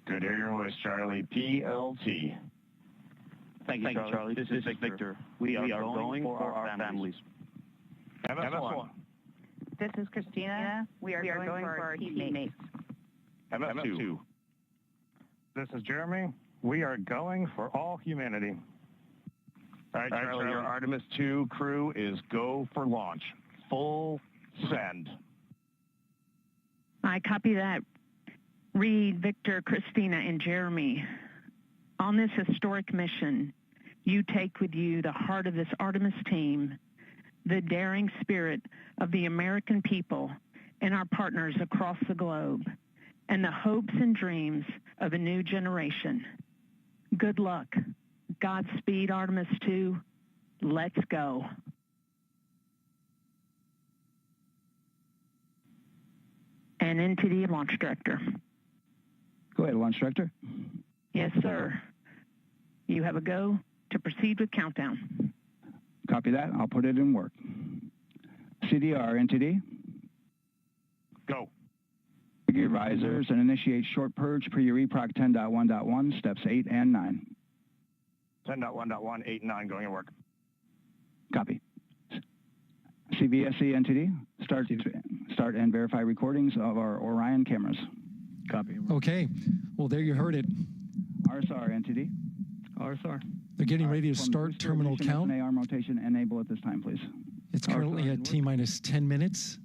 Good Air West Charlie, PLT. Thank you, Charlie. This is Victor. We are going for our families. MS1. This is Christina. We are going for our teammates. MS2. This is Jeremy. We are going for all humanity. All right, Charlie, your Artemis II crew is go for launch. Full send. I copy that. Reed, Victor, Christina, and Jeremy. On this historic mission, you take with you the heart of this Artemis team, the daring spirit of the American people and our partners across the globe, and the hopes and dreams of a new generation. Good luck. Godspeed, Artemis II. Let's go. And NTD Launch Director. Go ahead, Launch Director. Yes, sir. You have a go to proceed with countdown. Copy that. I'll put it in work. CDR, NTD. Go. Gear risers and initiate short purge per your EPROC 10.1.1, steps 8 and 9. 10.1.1, 8 and 9 going to work. Copy. CVSC, NTD. Start and verify recordings of our Orion cameras. Copy. Okay. Well, there you heard it. RSR, NTD. RSR. They're getting ready to start terminal count. Arm rotation enable at this time, please. It's currently at T-minus 10 minutes.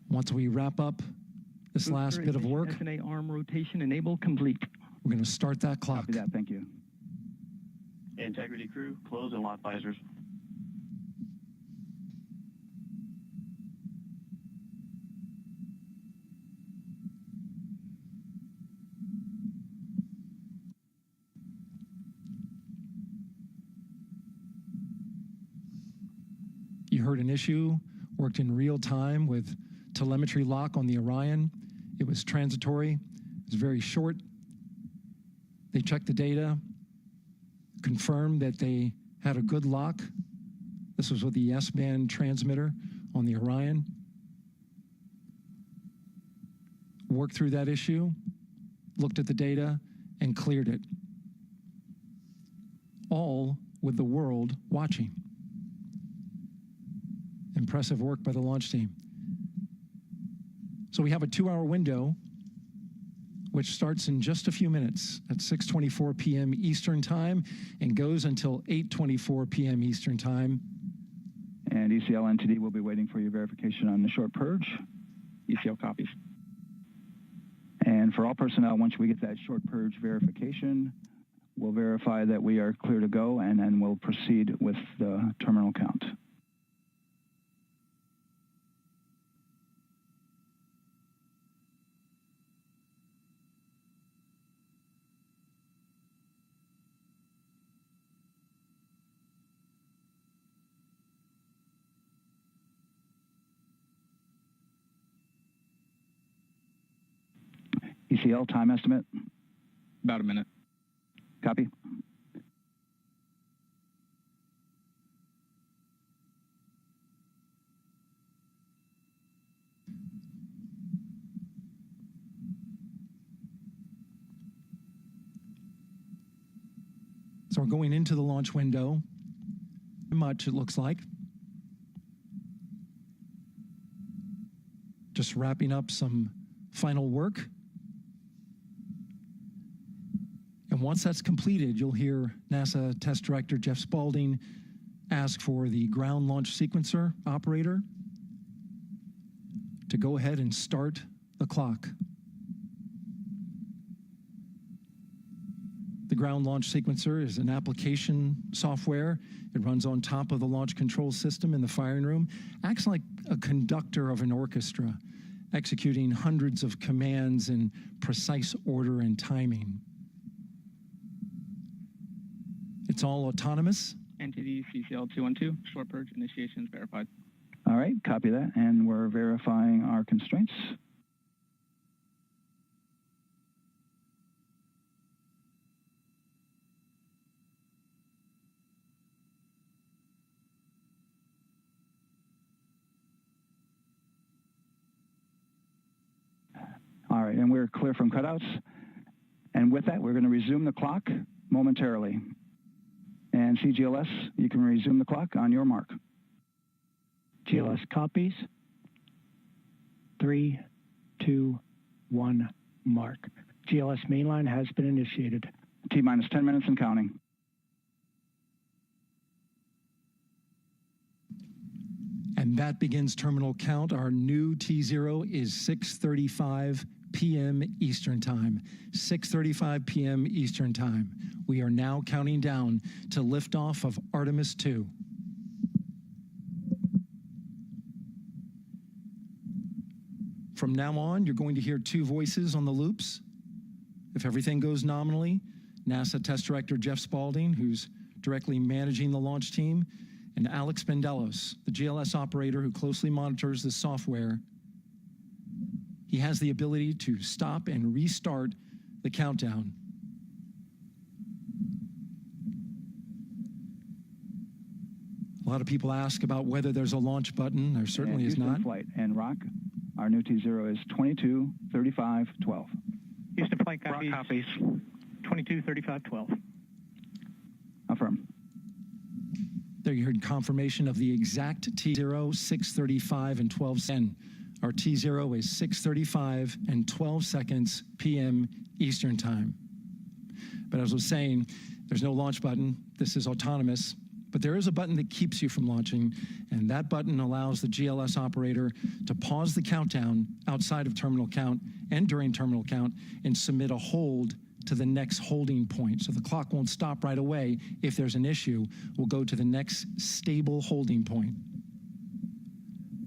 Once we wrap up this last bit of work, SNA arm rotation enable complete. we're going to start that clock. Copy that. Thank you. Integrity crew, close and lock visors. heard an issue, worked in real time with telemetry lock on the Orion. It was transitory. It was very short. They checked the data, confirmed that they had a good lock. This was with the S-band transmitter on the Orion. Worked through that issue, looked at the data, and cleared it. All with the world watching. Impressive work by the launch team. So we have a 2-hour window, which starts in just a few minutes at 6:24 p.m. Eastern Time and goes until 8:24 p.m. Eastern Time. And ECL NTD will be waiting for your verification on the short purge. ECL copies. And for all personnel, once we get that short purge verification, we'll verify that we are clear to go, and then we'll proceed with the terminal count. ECL time estimate? About a minute. Copy. So we're going into the launch window. Much, it looks like. Just wrapping up some final work. And once that's completed, you'll hear NASA Test Director Jeff Spaulding ask for the ground launch sequencer operator to go ahead and start the clock. The ground launch sequencer is an application software. It runs on top of the launch control system in the firing room, acts like a conductor of an orchestra, executing hundreds of commands in precise order and timing. It's all autonomous. NTD CCL 212, short purge initiations verified. All right, copy that, and we're verifying our constraints. All right, and we're clear from cutouts. And with that, we're going to resume the clock momentarily. And CGLS, you can resume the clock on your mark. GLS copies. 3, 2, 1, mark. GLS mainline has been initiated. T-minus 10 minutes and counting. And that begins terminal count. Our new T0 is 6:35 p.m. Eastern Time. 6:35 p.m. Eastern Time. We are now counting down to liftoff of Artemis II. From now on, you're going to hear two voices on the loops. If everything goes nominally, NASA Test Director Jeff Spaulding, who's directly managing the launch team, and Alex Bendelos, the GLS operator who closely monitors the software. He has the ability to stop and restart the countdown. A lot of people ask about whether there's a launch button. There certainly is not. Flight and Rock, our new T0 is 22:35:12. Houston flight copies. Rock copies. 22:35:12. Affirm. There you heard confirmation of the exact T0, 6:35 and 12 seconds. Our T0 is 6:35 and 12 seconds p.m. Eastern Time. But as I was saying, there's no launch button. This is autonomous. But there is a button that keeps you from launching, and that button allows the GLS operator to pause the countdown outside of terminal count and during terminal count and submit a hold to the next holding point. So the clock won't stop right away. If there's an issue, we'll go to the next stable holding point.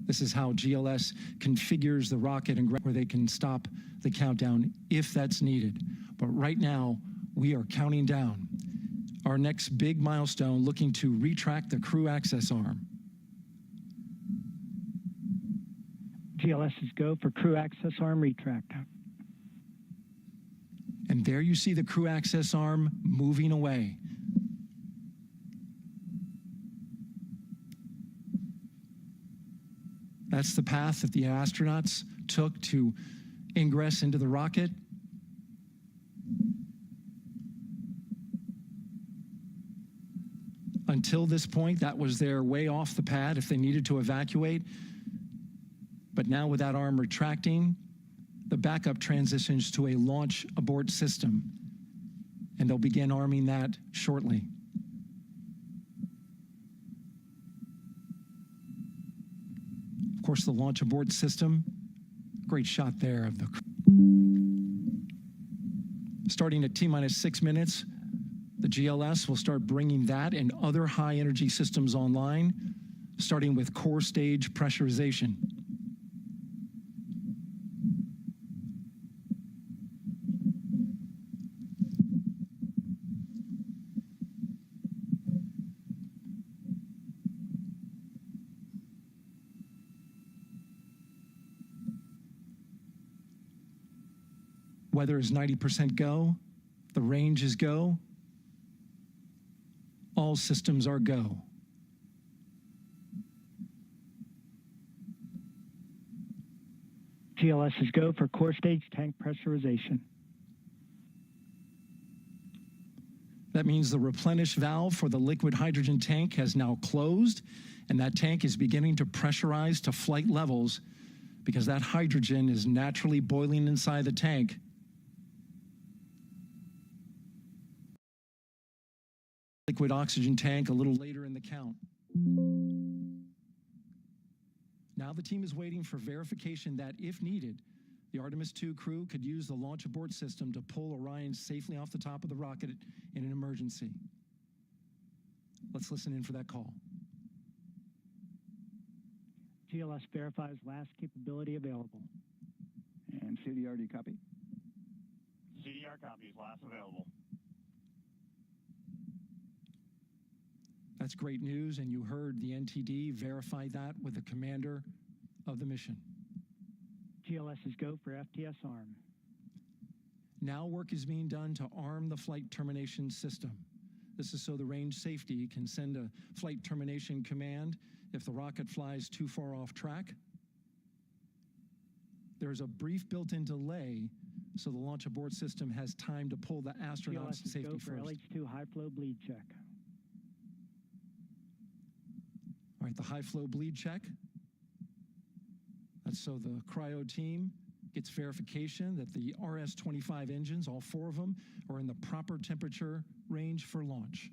This is how GLS configures the rocket and where they can stop the countdown if that's needed. But right now, we are counting down. Our next big milestone, looking to retract the crew access arm. GLS is go for crew access arm retract. And there you see the crew access arm moving away. That's the path that the astronauts took to ingress into the rocket. Until this point, that was their way off the pad if they needed to evacuate. But now with that arm retracting, the backup transitions to a launch abort system, and they'll begin arming that shortly. Of course, the launch abort system, great shot there of the starting at T-minus 6 minutes, the GLS will start bringing that and other high energy systems online, starting with core stage pressurization. Weather is 90% go. The range is go. All systems are go. GLS is go for core stage tank pressurization. That means the replenish valve for the liquid hydrogen tank has now closed, and that tank is beginning to pressurize to flight levels because that hydrogen is naturally boiling inside the tank. Liquid oxygen tank a little later in the count. Now the team is waiting for verification that, if needed, the Artemis II crew could use the launch abort system to pull Orion safely off the top of the rocket in an emergency. Let's listen in for that call. GLS verifies last capability available. And CDRD copy? CDR copies, last available. That's great news, and you heard the NTD verify that with the commander of the mission. GLS is go for FTS arm. Now work is being done to arm the flight termination system. This is so the range safety can send a flight termination command if the rocket flies too far off track. There's a brief built-in delay, so the launch abort system has time to pull the astronauts to safety GLS is go for first. LH2 high flow bleed check. All right, the high flow bleed check. That's so the cryo team gets verification that the RS-25 engines, all 4 of them, are in the proper temperature range for launch.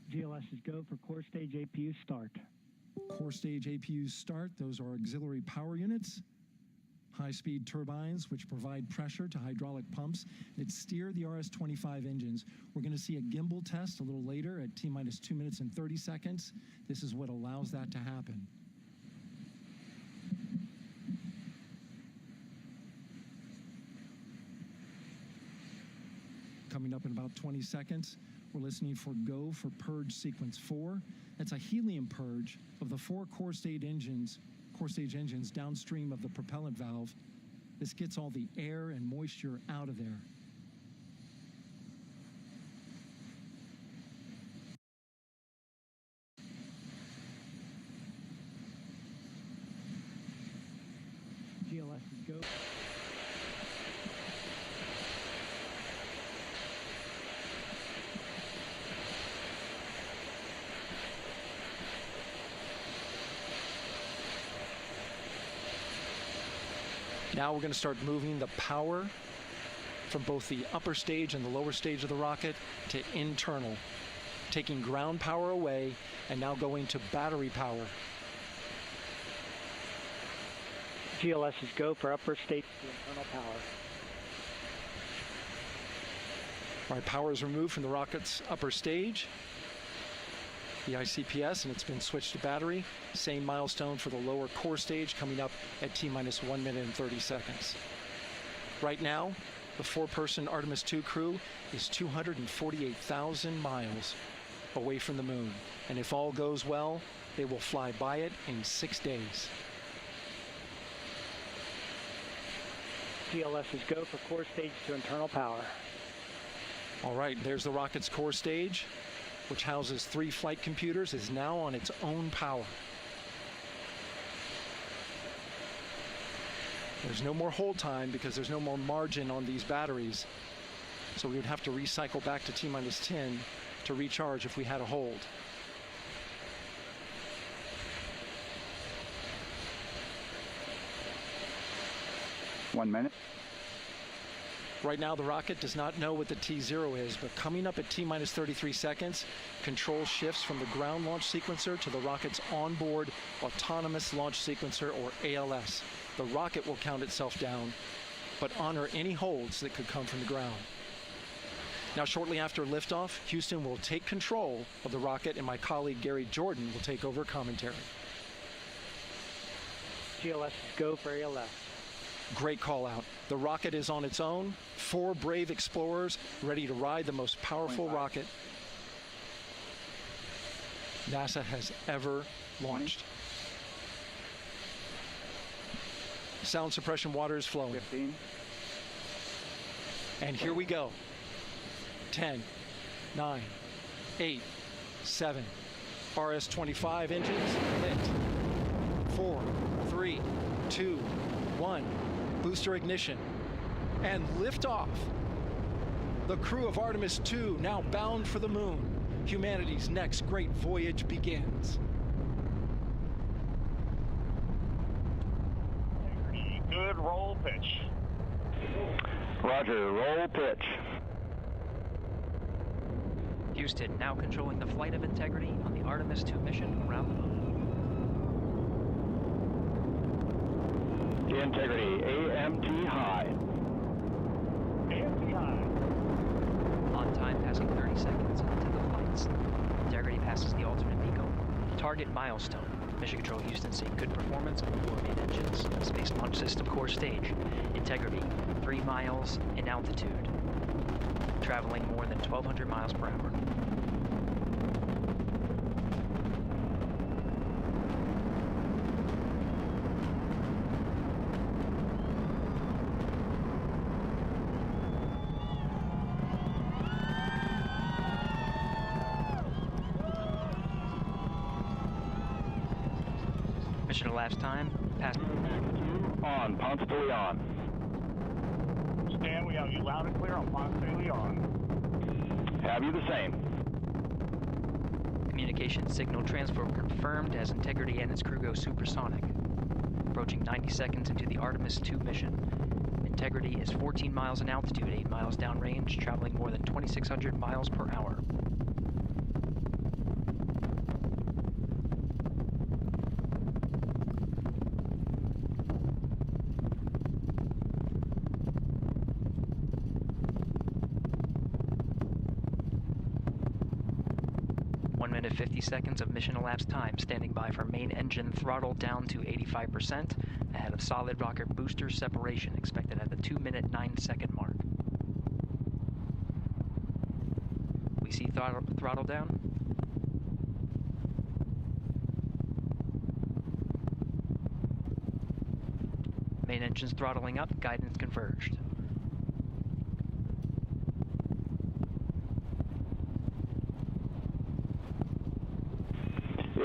GLS is go for core stage APU start. Core stage APUs start. Those are auxiliary power units, high-speed turbines, which provide pressure to hydraulic pumps that steer the RS-25 engines. We're going to see a gimbal test a little later at T-minus 2 minutes and 30 seconds. This is what allows that to happen. Coming up in about 20 seconds, we're listening for go for purge sequence 4. That's a helium purge of the 4 core stage engines downstream of the propellant valve. This gets all the air and moisture out of there. GLS is go. Now we're going to start moving the power from both the upper stage and the lower stage of the rocket to internal, taking ground power away and now going to battery power. GLS is go for upper stage to internal power. All right, power is removed from the rocket's upper stage. the ICPS, and it's been switched to battery. Same milestone for the lower core stage coming up at T-minus 1 minute and 30 seconds. Right now, the 4-person Artemis II crew is 248,000 miles away from the moon. And if all goes well, they will fly by it in 6 days. GLS is go for core stage to internal power. All right, there's the rocket's core stage, which houses 3 flight computers, is now on its own power. There's no more hold time because there's no more margin on these batteries. So we would have to recycle back to T-minus 10 to recharge if we had a hold. One minute. Right now, the rocket does not know what the T0 is, but coming up at T-minus 33 seconds, control shifts from the ground launch sequencer to the rocket's onboard autonomous launch sequencer, or ALS. The rocket will count itself down, but honor any holds that could come from the ground. Now, shortly after liftoff, Houston will take control of the rocket, and my colleague Gary Jordan will take over commentary. GLS is go for ALS. Great call out. The rocket is on its own. 4 brave explorers ready to ride the most powerful rocket NASA has ever launched. Sound suppression water is flowing. 15. And here we go. 10, 9, 8, 7. RS-25 engines lit. 4, 3, 2, 1. Booster ignition. And liftoff. The crew of Artemis II now bound for the moon. Humanity's next great voyage begins. Good roll pitch. Roger, roll pitch. Houston now controlling the flight of Integrity on the Artemis II mission around the moon. Integrity, AMT high. AMT high. On time passing 30 seconds into the flights. Integrity passes the alternate MECO. Target milestone. Mission Control Houston seeing good performance on the 4 main engines. Space Launch System core stage. Integrity, 3 miles in altitude. Traveling more than 1,200 miles per hour. Mission elapsed time, past. On, Ponce de Leon. Stan, we have you loud and clear on Ponce de Leon. Have you the same. Communication signal transfer confirmed as Integrity and its crew go supersonic. Approaching 90 seconds into the Artemis II mission. Integrity is 14 miles in altitude, 8 miles downrange, traveling more than 2,600 miles per hour. Minute 50 seconds of mission elapsed time, standing by for main engine throttle down to 85%, ahead of solid rocket booster separation, expected at the 2-minute 9-second mark. We see throttle down. Main engines throttling up, guidance converged.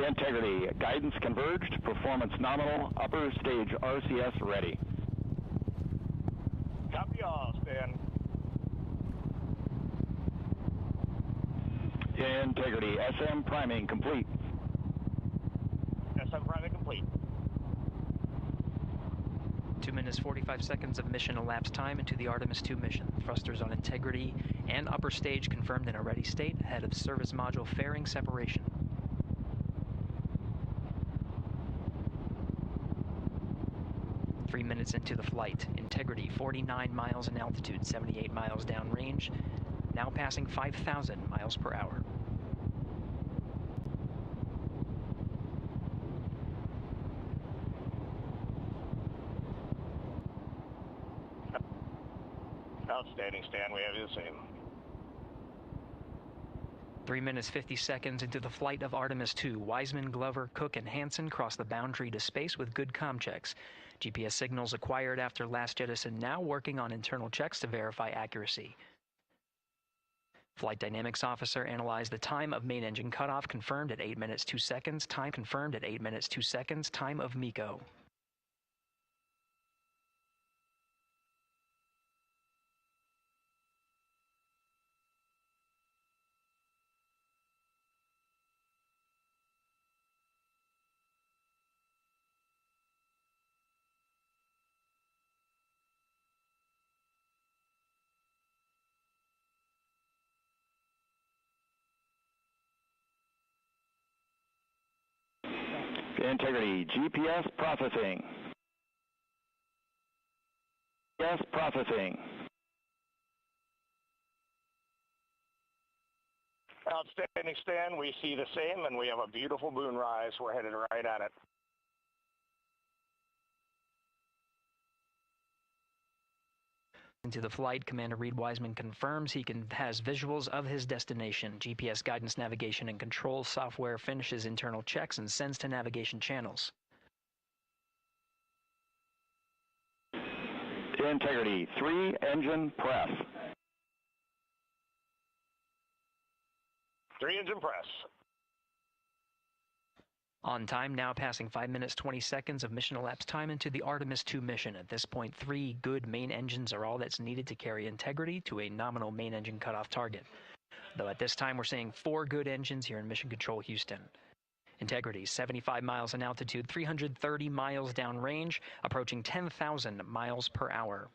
Integrity, guidance converged, performance nominal, upper stage RCS ready. Copy all, Stan. Integrity, SM priming complete. SM priming complete. 2 minutes 45 seconds of mission elapsed time into the Artemis II mission. Thrusters on Integrity and upper stage confirmed in a ready state, ahead of service module fairing separation. 3 minutes into the flight. Integrity, 49 miles in altitude, 78 miles downrange, now passing 5,000 miles per hour. Outstanding, Stan. We have you the same. 3 minutes 50 seconds into the flight of Artemis II, Wiseman, Glover, Cook, and Hansen crossed the boundary to space with good comm checks. GPS signals acquired after last jettison now working on internal checks to verify accuracy. Flight Dynamics Officer analyzed the time of main engine cutoff, confirmed at 8 minutes 2 seconds, time confirmed at 8 minutes 2 seconds, time of MECO. Integrity, GPS processing. GPS processing. Outstanding, Stan. We see the same, and we have a beautiful moonrise. We're headed right at it. Into the flight, Commander Reed Wiseman confirms he has visuals of his destination. GPS guidance, navigation, and control software finishes internal checks and sends to navigation channels. Integrity, 3 engine press. 3 engine press. On time, now passing 5 minutes 20 seconds of mission elapsed time into the Artemis II mission. At this point, 3 good main engines are all that's needed to carry Integrity to a nominal main engine cutoff target. Though at this time, we're seeing 4 good engines here in Mission Control Houston. Integrity, 75 miles in altitude, 330 miles downrange, approaching 10,000 miles per hour.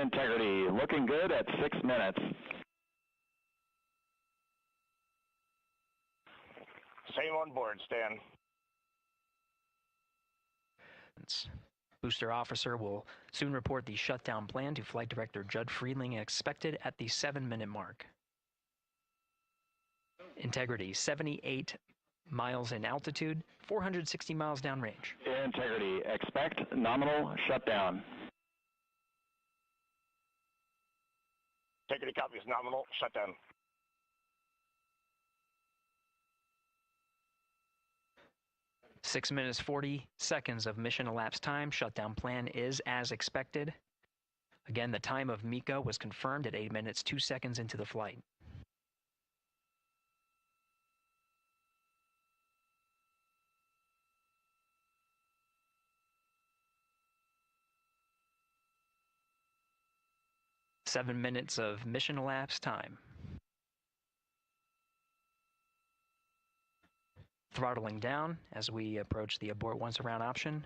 Integrity, looking good at 6 minutes. Same on board, Stan. Booster officer will soon report the shutdown plan to Flight Director Judd Friedling, expected at the 7-minute mark. Integrity, 78 miles in altitude, 460 miles downrange. Integrity, expect nominal shutdown. Integrity copies, nominal shutdown. Six minutes 40 seconds of mission elapsed time. Shutdown plan is as expected. Again, the time of MECO was confirmed at 8 minutes 2 seconds into the flight. Seven minutes of mission elapsed time. Throttling down as we approach the abort once around option.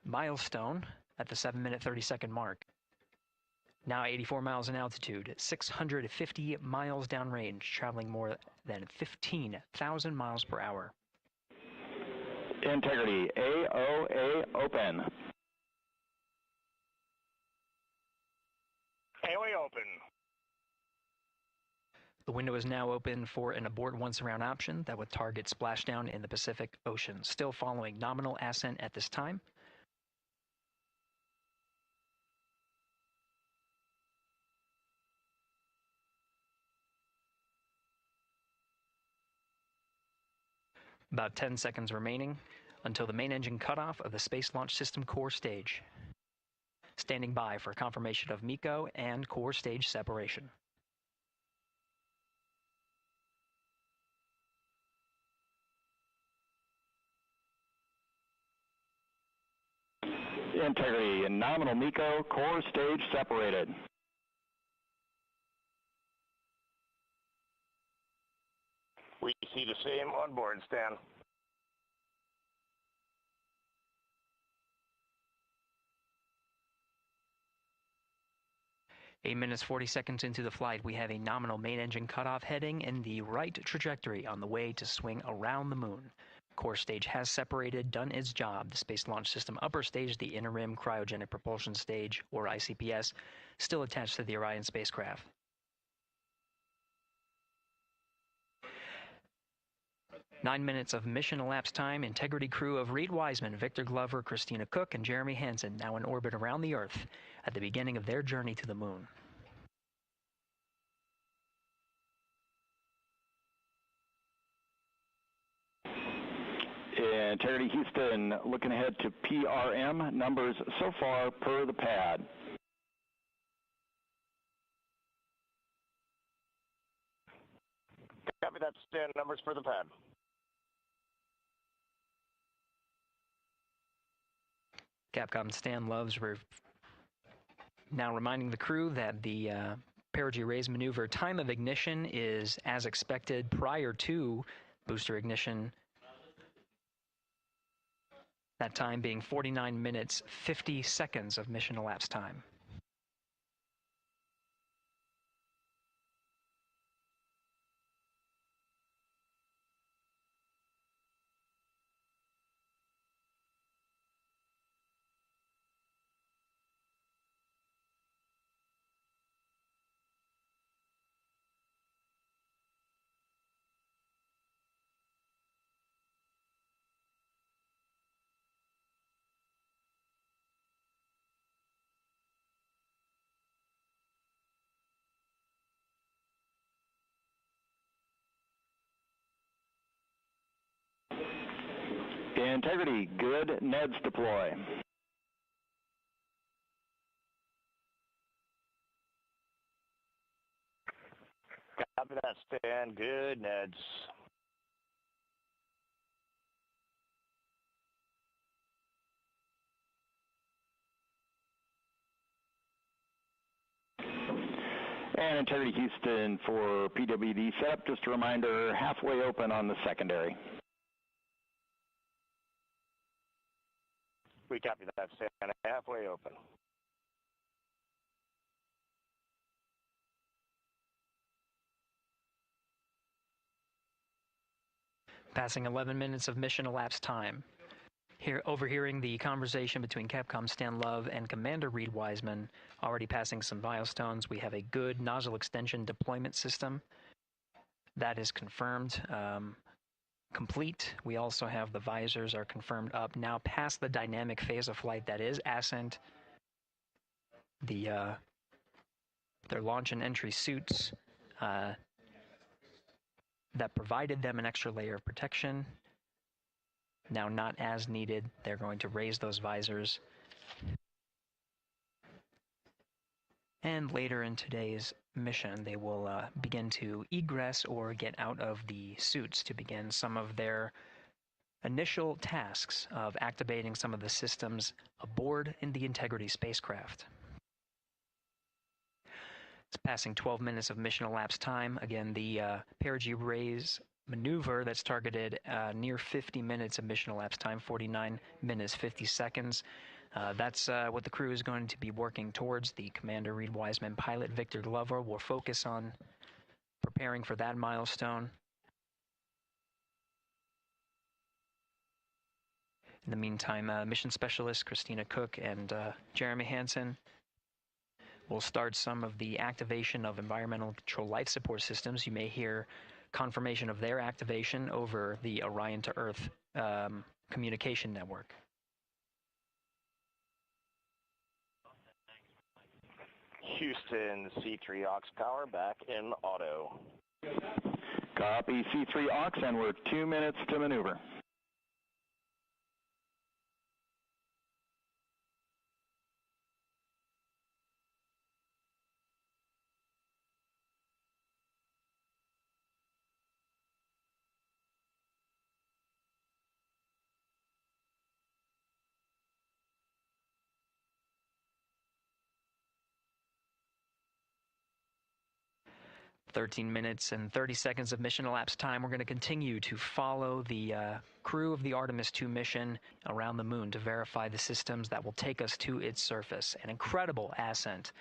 Milestone at the 7-minute 30-second mark. Now 84 miles in altitude, 650 miles downrange, traveling more than 15,000 miles per hour. Integrity, AOA open. AOA open. The window is now open for an abort once around option that would target splashdown in the Pacific Ocean. Still following nominal ascent at this time. About 10 seconds remaining until the main engine cutoff of the Space Launch System core stage. Standing by for confirmation of MECO and core stage separation. Integrity and nominal MECO, core stage separated. We see the same on board, Stan. Eight minutes 40 seconds into the flight, we have a nominal main engine cutoff heading in the right trajectory on the way to swing around the moon. core stage has separated, done its job. The Space Launch System upper stage, the Inner Rim Cryogenic Propulsion Stage, or ICPS, still attached to the Orion spacecraft. Nine minutes of mission elapsed time. Integrity crew of Reed Wiseman, Victor Glover, Christina Cook, and Jeremy Hansen now in orbit around the Earth at the beginning of their journey to the Moon. Integrity Houston, looking ahead to PRM numbers so far per the pad. Copy that, Stan. Numbers for the pad. Capcom Stan Loves now reminding the crew that the perigee raise maneuver time of ignition is as expected prior to booster ignition. That time being 49 minutes, 50 seconds of mission elapsed time. Integrity, good. Neds deploy. Copy that, Stan. Good, Neds. And Integrity Houston for PWD setup. Just a reminder, halfway open on the secondary. We copy that, Stan. Halfway open. Passing 11 minutes of mission elapsed time. Here, overhearing the conversation between Capcom Stan Love and Commander Reed Wiseman, already passing some milestones. We have a good nozzle extension deployment system. That is confirmed. Complete. We also have the visors are confirmed up, now past the dynamic phase of flight, that is ascent. Their launch and entry suits that provided them an extra layer of protection, now not as needed. They're going to raise those visors. And later in today's mission, they will begin to egress or get out of the suits to begin some of their initial tasks of activating some of the systems aboard in the Integrity spacecraft. It's passing 12 minutes of mission elapsed time. Again, the perigee raise maneuver that's targeted near 50 minutes of mission elapsed time, 49 minutes, 50 seconds. That's what the crew is going to be working towards. The Commander Reed Wiseman, pilot Victor Glover will focus on preparing for that milestone. In the meantime, mission specialist Christina Cook and Jeremy Hansen will start some of the activation of environmental control life support systems. You may hear confirmation of their activation over the Orion to Earth communication network. Houston, C3 aux power back in auto. Copy C3 aux, and we're 2 minutes to maneuver. "13 minutes and 30 seconds of mission elapsed time. We're going to continue to follow the crew of the Artemis II mission around the moon to verify the systems that will take us to its surface. An incredible ascent.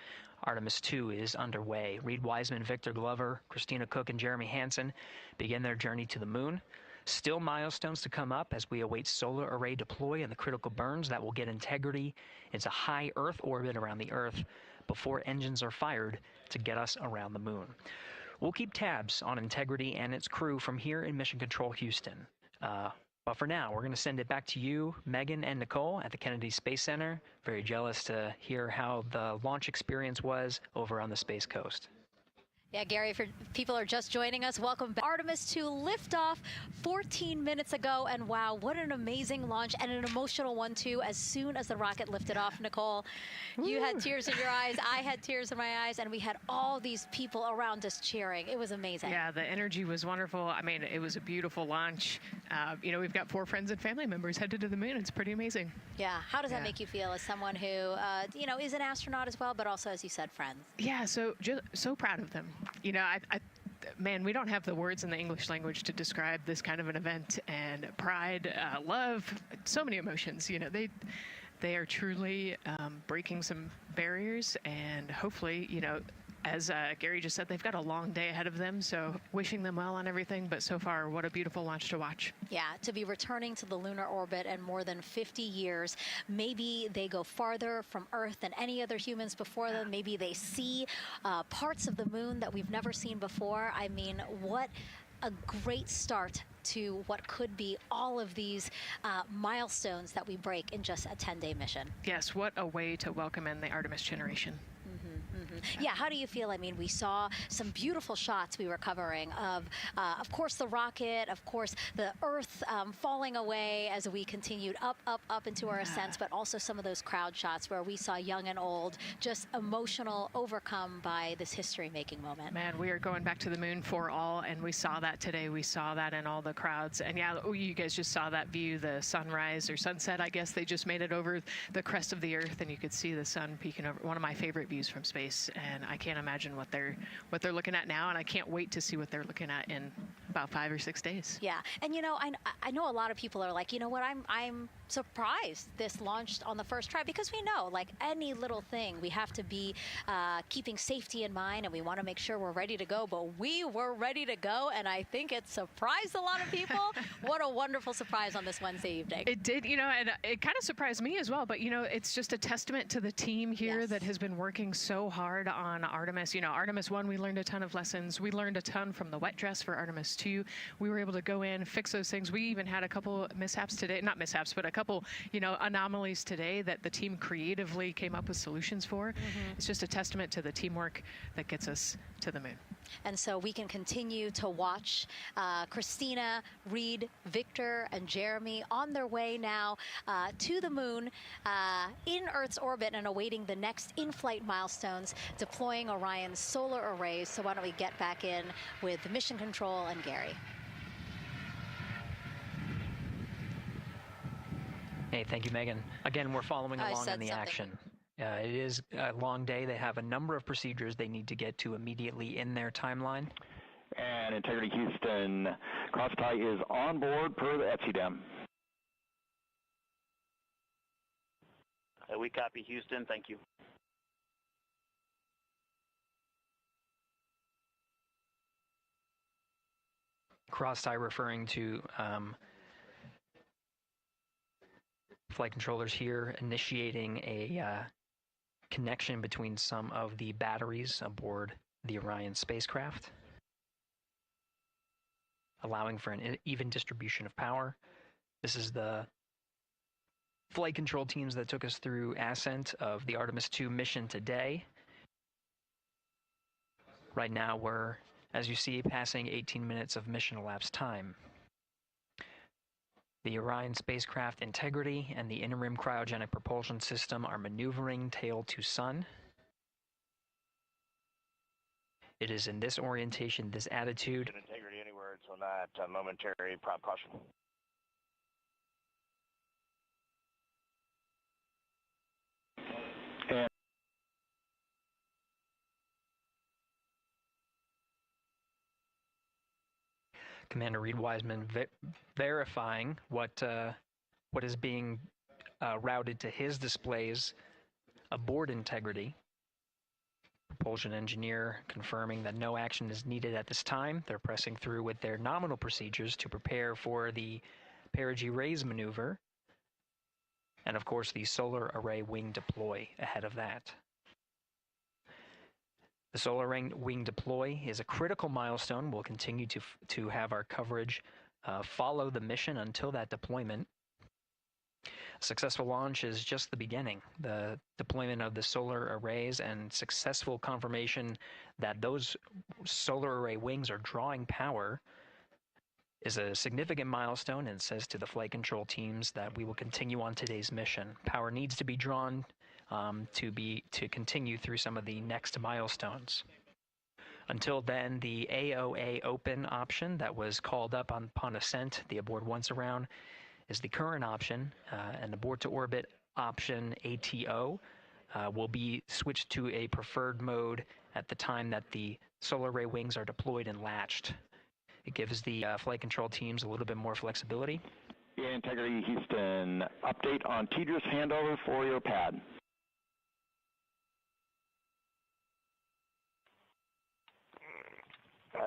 Artemis II is underway. Reed Wiseman, Victor Glover, Christina Cook, and Jeremy Hansen begin their journey to the moon. Still milestones to come up as we await solar array deploy and the critical burns that will get Integrity into high Earth orbit around the Earth before engines are fired to get us around the moon. We'll keep tabs on Integrity and its crew from here in Mission Control Houston. But for now, we're going to send it back to you, Megan and Nicole at the Kennedy Space Center. Very jealous to hear how the launch experience was over on the Space Coast. Yeah, Gary, if people are just joining us, welcome back. Artemis II liftoff 14 minutes ago, and wow, what an amazing launch and an emotional one, too. As soon as the rocket lifted off, Nicole, you had tears in your eyes, I had tears in my eyes, and we had all these people around us cheering. It was amazing. Yeah, the energy was wonderful. I mean, it was a beautiful launch. You know, we've got 4 friends and family members headed to the moon. It's pretty amazing. Yeah, how does that make you feel as someone who, you know, is an astronaut as well, but also, as you said, friends? Yeah, so proud of them. You know, man, we don't have the words in the English language to describe this kind of an event, and pride, love, so many emotions. You know, they are truly breaking some barriers, and hopefully, you know, as Gary just said, they've got a long day ahead of them, so wishing them well on everything. But so far, what a beautiful launch to watch. Yeah, to be returning to the lunar orbit in more than 50 years. Maybe they go farther from Earth than any other humans before them. Maybe they see parts of the moon that we've never seen before. I mean, what a great start to what could be all of these milestones that we break in just a 10-day mission. Yes, what a way to welcome in the Artemis generation. Yeah, how do you feel? I mean, we saw some beautiful shots we were covering of course, the rocket, of course, the Earth falling away as we continued up into our ascents, but also some of those crowd shots where we saw young and old just emotional, overcome by this history-making moment. Man, we are going back to the moon for all, and we saw that today. We saw that in all the crowds. And yeah, you guys just saw that view, the sunrise or sunset, I guess. They just made it over the crest of the Earth, and you could see the sun peeking over. One of my favorite views from space. And I can't imagine what they're looking at now, and I can't wait to see what they're looking at in about 5 or 6 days. Yeah, and you know, I know a lot of people are like, you know what, I'm surprised this launched on the first try, because we know, like any little thing, we have to be keeping safety in mind, and we want to make sure we're ready to go. But we were ready to go, and I think it surprised a lot of people. What a wonderful surprise on this Wednesday evening. It did, you know, and it kind of surprised me as well. But you know, it's just a testament to the team here that has been working so hard on Artemis. You know, Artemis 1, we learned a ton of lessons. We learned a ton from the wet dress for Artemis 2. We were able to go in, fix those things. We even had a couple mishaps today, not mishaps, but a couple, you know, anomalies today that the team creatively came up with solutions for. It's just a testament to the teamwork that gets us to the moon. And so we can continue to watch Christina, Reed, Victor, and Jeremy on their way now to the moon in Earth's orbit and awaiting the next in-flight milestones, deploying Orion's solar arrays. So why don't we get back in with Mission Control and Gary. Hey, thank you, Megan. Again, we're following along in the action. It is a long day. They have a number of procedures they need to get to immediately in their timeline. And Integrity Houston, cross-tie is on board per the ETSI-DEM. We copy, Houston. Thank you. Cross-tie referring to flight controllers here initiating a connection between some of the batteries aboard the Orion spacecraft, allowing for an even distribution of power. This is the flight control teams that took us through ascent of the Artemis II mission today. Right now we're, as you see, passing 18 minutes of mission elapsed time. The Orion spacecraft Integrity and the interim cryogenic propulsion system are maneuvering tail to sun. It is in this orientation, this attitude. Integrity, any words on that momentary prop caution? Commander Reed Wiseman verifying what is being routed to his displays aboard Integrity. Propulsion engineer confirming that no action is needed at this time. They're pressing through with their nominal procedures to prepare for the perigee raise maneuver. And of course, the solar array wing deploy ahead of that. The solar wing deploy is a critical milestone. We'll continue to have our coverage follow the mission until that deployment. A successful launch is just the beginning. The deployment of the solar arrays and successful confirmation that those solar array wings are drawing power is a significant milestone and says to the flight control teams that we will continue on today's mission. Power needs to be drawn to continue through some of the next milestones. Until then, the AOA open option that was called up upon ascent, the abort once around, is the current option, and abort to orbit option ATO will be switched to a preferred mode at the time that the solar array wings are deployed and latched. It gives the flight control teams a little bit more flexibility. Yeah, Integrity Houston, update on TDRS handover for your pad.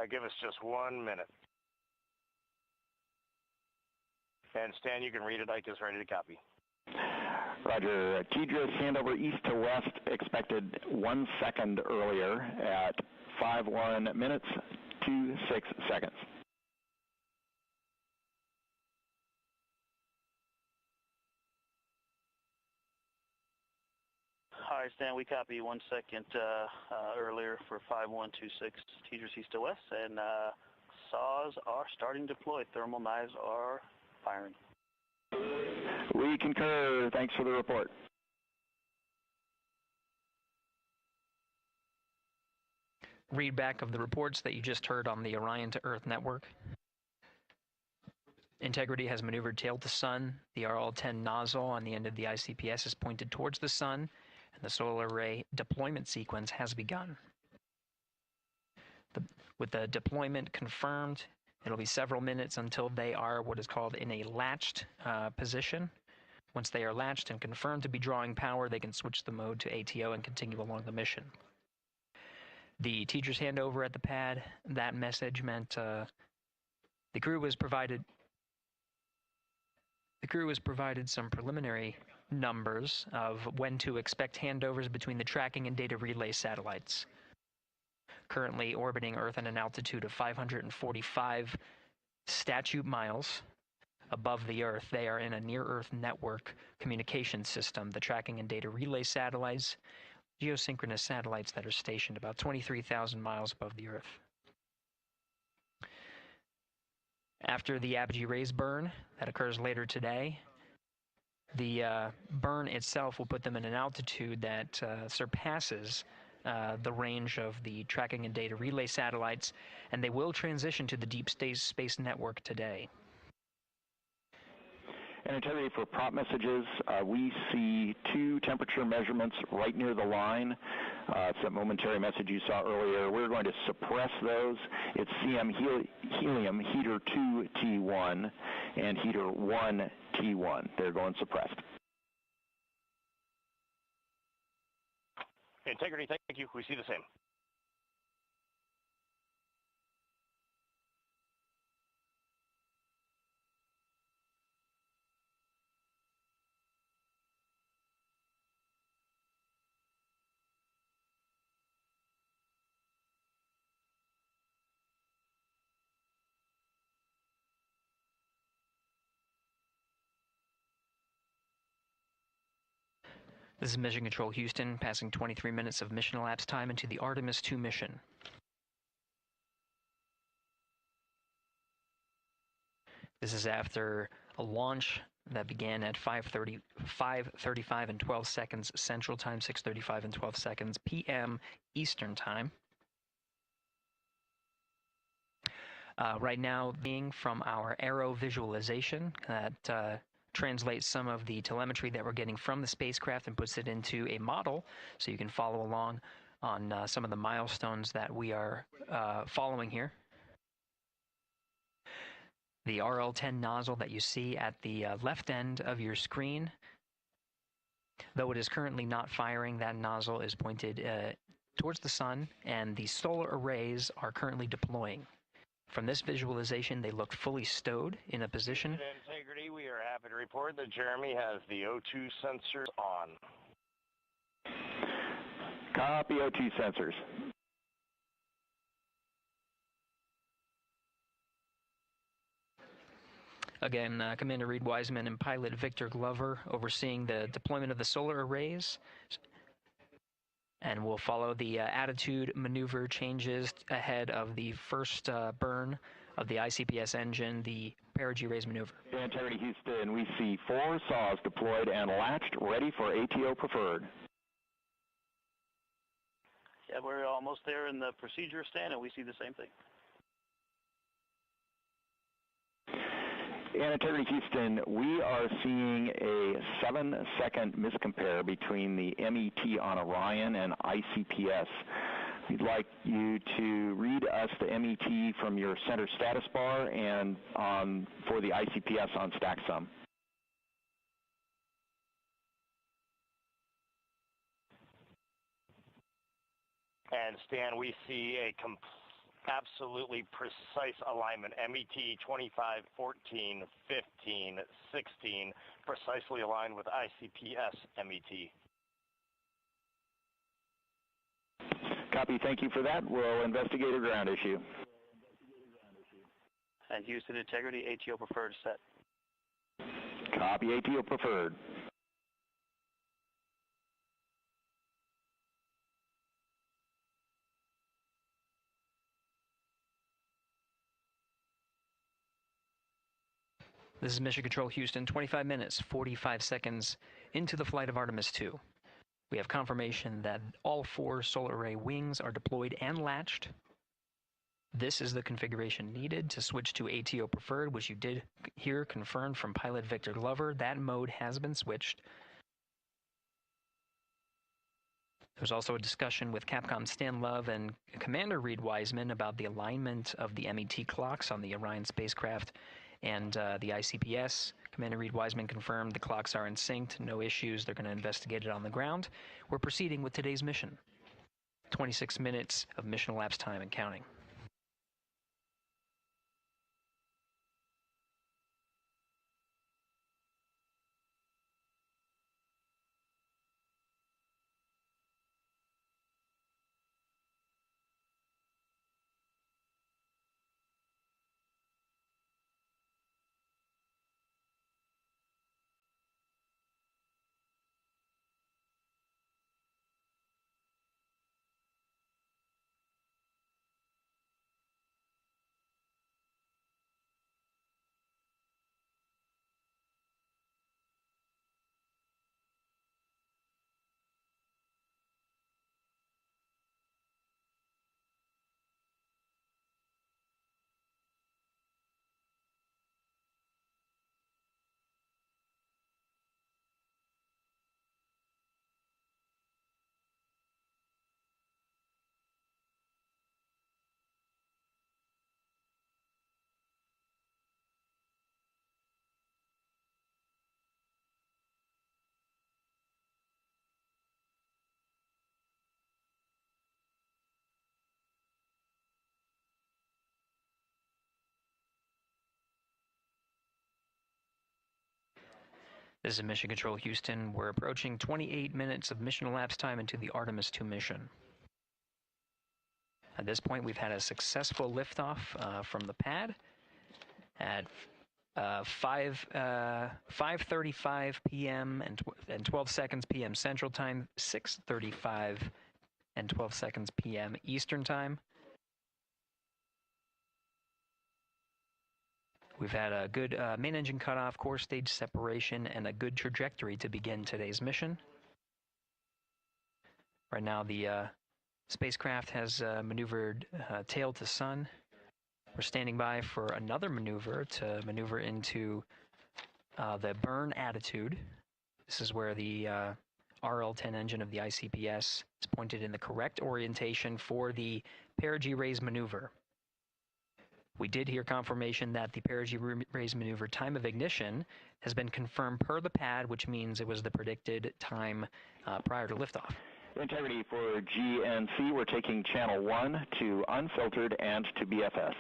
Give us just 1 minute. And Stan, you can read it. Ike is ready to copy. Roger. TDRS handover east to west expected 1 second earlier at 5:1 minutes 26 seconds. Hi, Stan. We copy 1 second earlier for 5126 TDRS east to west, and saws are starting to deploy. Thermal knives are firing. We concur. Thanks for the report. Read back of the reports that you just heard on the Orion to Earth network. Integrity has maneuvered tail to sun. The RL-10 nozzle on the end of the ICPS is pointed towards the sun, and the solar array deployment sequence has begun. With the deployment confirmed, it'll be several minutes until they are what is called in a latched position. Once they are latched and confirmed to be drawing power, they can switch the mode to ATO and continue along the mission. The teacher's handover at the pad, that message meant the crew was provided some preliminary numbers of when to expect handovers between the tracking and data relay satellites. Currently orbiting Earth at an altitude of 545 statute miles above the Earth, they are in a near-Earth network communication system. The tracking and data relay satellites, geosynchronous satellites that are stationed about 23,000 miles above the Earth. After the apogee raise burn that occurs later today, the burn itself will put them in an altitude that surpasses the range of the tracking and data relay satellites, and they will transition to the deep space network today. And Integrity, for prop messages, we see 2 temperature measurements right near the line. It's that momentary message you saw earlier. We're going to suppress those. It's CM helium heater 2 T1 and heater 1 T1. They're going suppressed. Integrity, thank you. We see the same. This is Mission Control Houston, passing 23 minutes of mission elapsed time into the Artemis II mission. This is after a launch that began at 5:35 and 12 seconds Central Time, 6:35 and 12 seconds p.m. Eastern Time. Right now, being from our aero visualization that translates some of the telemetry that we're getting from the spacecraft and puts it into a model so you can follow along on some of the milestones that we are following here. The RL-10 nozzle that you see at the left end of your screen, though it is currently not firing, that nozzle is pointed towards the sun, and the solar arrays are currently deploying. From this visualization, they looked fully stowed in a position. Integrity, we are happy to report that Jeremy has the O2 sensors on. Copy O2 sensors. Again, Commander Reed Wiseman and pilot Victor Glover overseeing the deployment of the solar arrays. And we'll follow the attitude maneuver changes ahead of the first burn of the ICPS engine, the perigee raise maneuver. Integrity Houston, we see 4 saws deployed and latched, ready for ATO preferred. Yeah, we're almost there in the procedure stand, and we see the same thing. And Integrity Houston, we are seeing a 7-second miscompare between the MET on Orion and ICPS. We'd like you to read us the MET from your center status bar and for the ICPS on StackSum. And Stan, we see a absolutely precise alignment. MET 25, 14, 15, 16, precisely aligned with ICPS MET. Copy, thank you for that. We'll investigate a ground issue. And Houston Integrity, ATO preferred set. Copy, ATO preferred. This is Mission Control Houston, 25 minutes, 45 seconds into the flight of Artemis II. We have confirmation that all 4 solar array wings are deployed and latched. This is the configuration needed to switch to ATO preferred, which you did hear confirmed from pilot Victor Glover. That mode has been switched. There's also a discussion with Capcom Stan Love and Commander Reed Wiseman about the alignment of the MET clocks on the Orion spacecraft and the ICPS. Commander Reed Wiseman confirmed the clocks are in sync, no issues. They're going to investigate it on the ground. We're proceeding with today's mission. 26 minutes of mission elapsed time and counting. This is Mission Control Houston. We're approaching 28 minutes of mission elapsed time into the Artemis II mission. At this point, we've had a successful liftoff from the pad at 5:35 p.m. and 12 seconds p.m. Central Time, 6:35 and 12 seconds p.m. Eastern Time. We've had a good main engine cutoff, core stage separation, and a good trajectory to begin today's mission. Right now, the spacecraft has maneuvered tail to sun. We're standing by for another maneuver to maneuver into the burn attitude. This is where the RL-10 engine of the ICPS is pointed in the correct orientation for the perigee raise maneuver. We did hear confirmation that the perigee raise maneuver time of ignition has been confirmed per the pad, which means it was the predicted time prior to liftoff. Integrity for GNC, we're taking channel 1 to unfiltered and to BFS.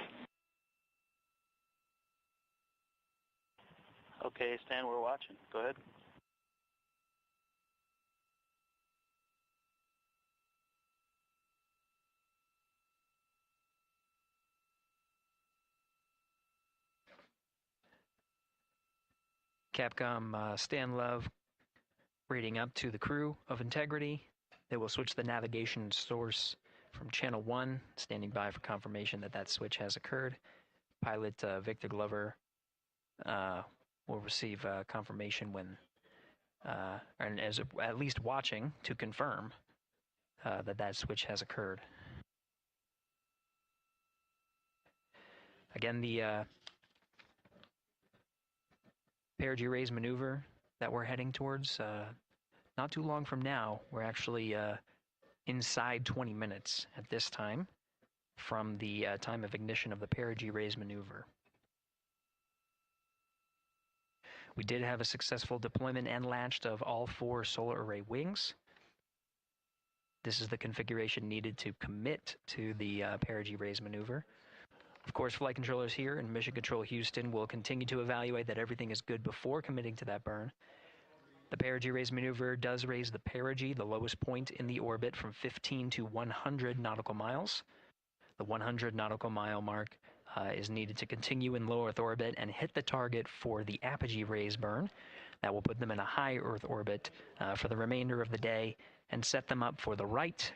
Okay, Stan, we're watching. Go ahead. Capcom Stan Love reading up to the crew of Integrity. They will switch the navigation source from channel 1, standing by for confirmation that that switch has occurred. Pilot Victor Glover will receive confirmation when, and is at least watching to confirm that that switch has occurred. Again, the perigee raise maneuver that we're heading towards, not too long from now, we're actually inside 20 minutes at this time from the time of ignition of the perigee raise maneuver. We did have a successful deployment and launched of all 4 solar array wings. This is the configuration needed to commit to the perigee raise maneuver. Of course, flight controllers here in Mission Control Houston will continue to evaluate that everything is good before committing to that burn. The perigee raise maneuver does raise the perigee, the lowest point in the orbit, from 15 to 100 nautical miles. The 100 nautical mile mark is needed to continue in low Earth orbit and hit the target for the apogee raise burn. That will put them in a high Earth orbit for the remainder of the day and set them up for the right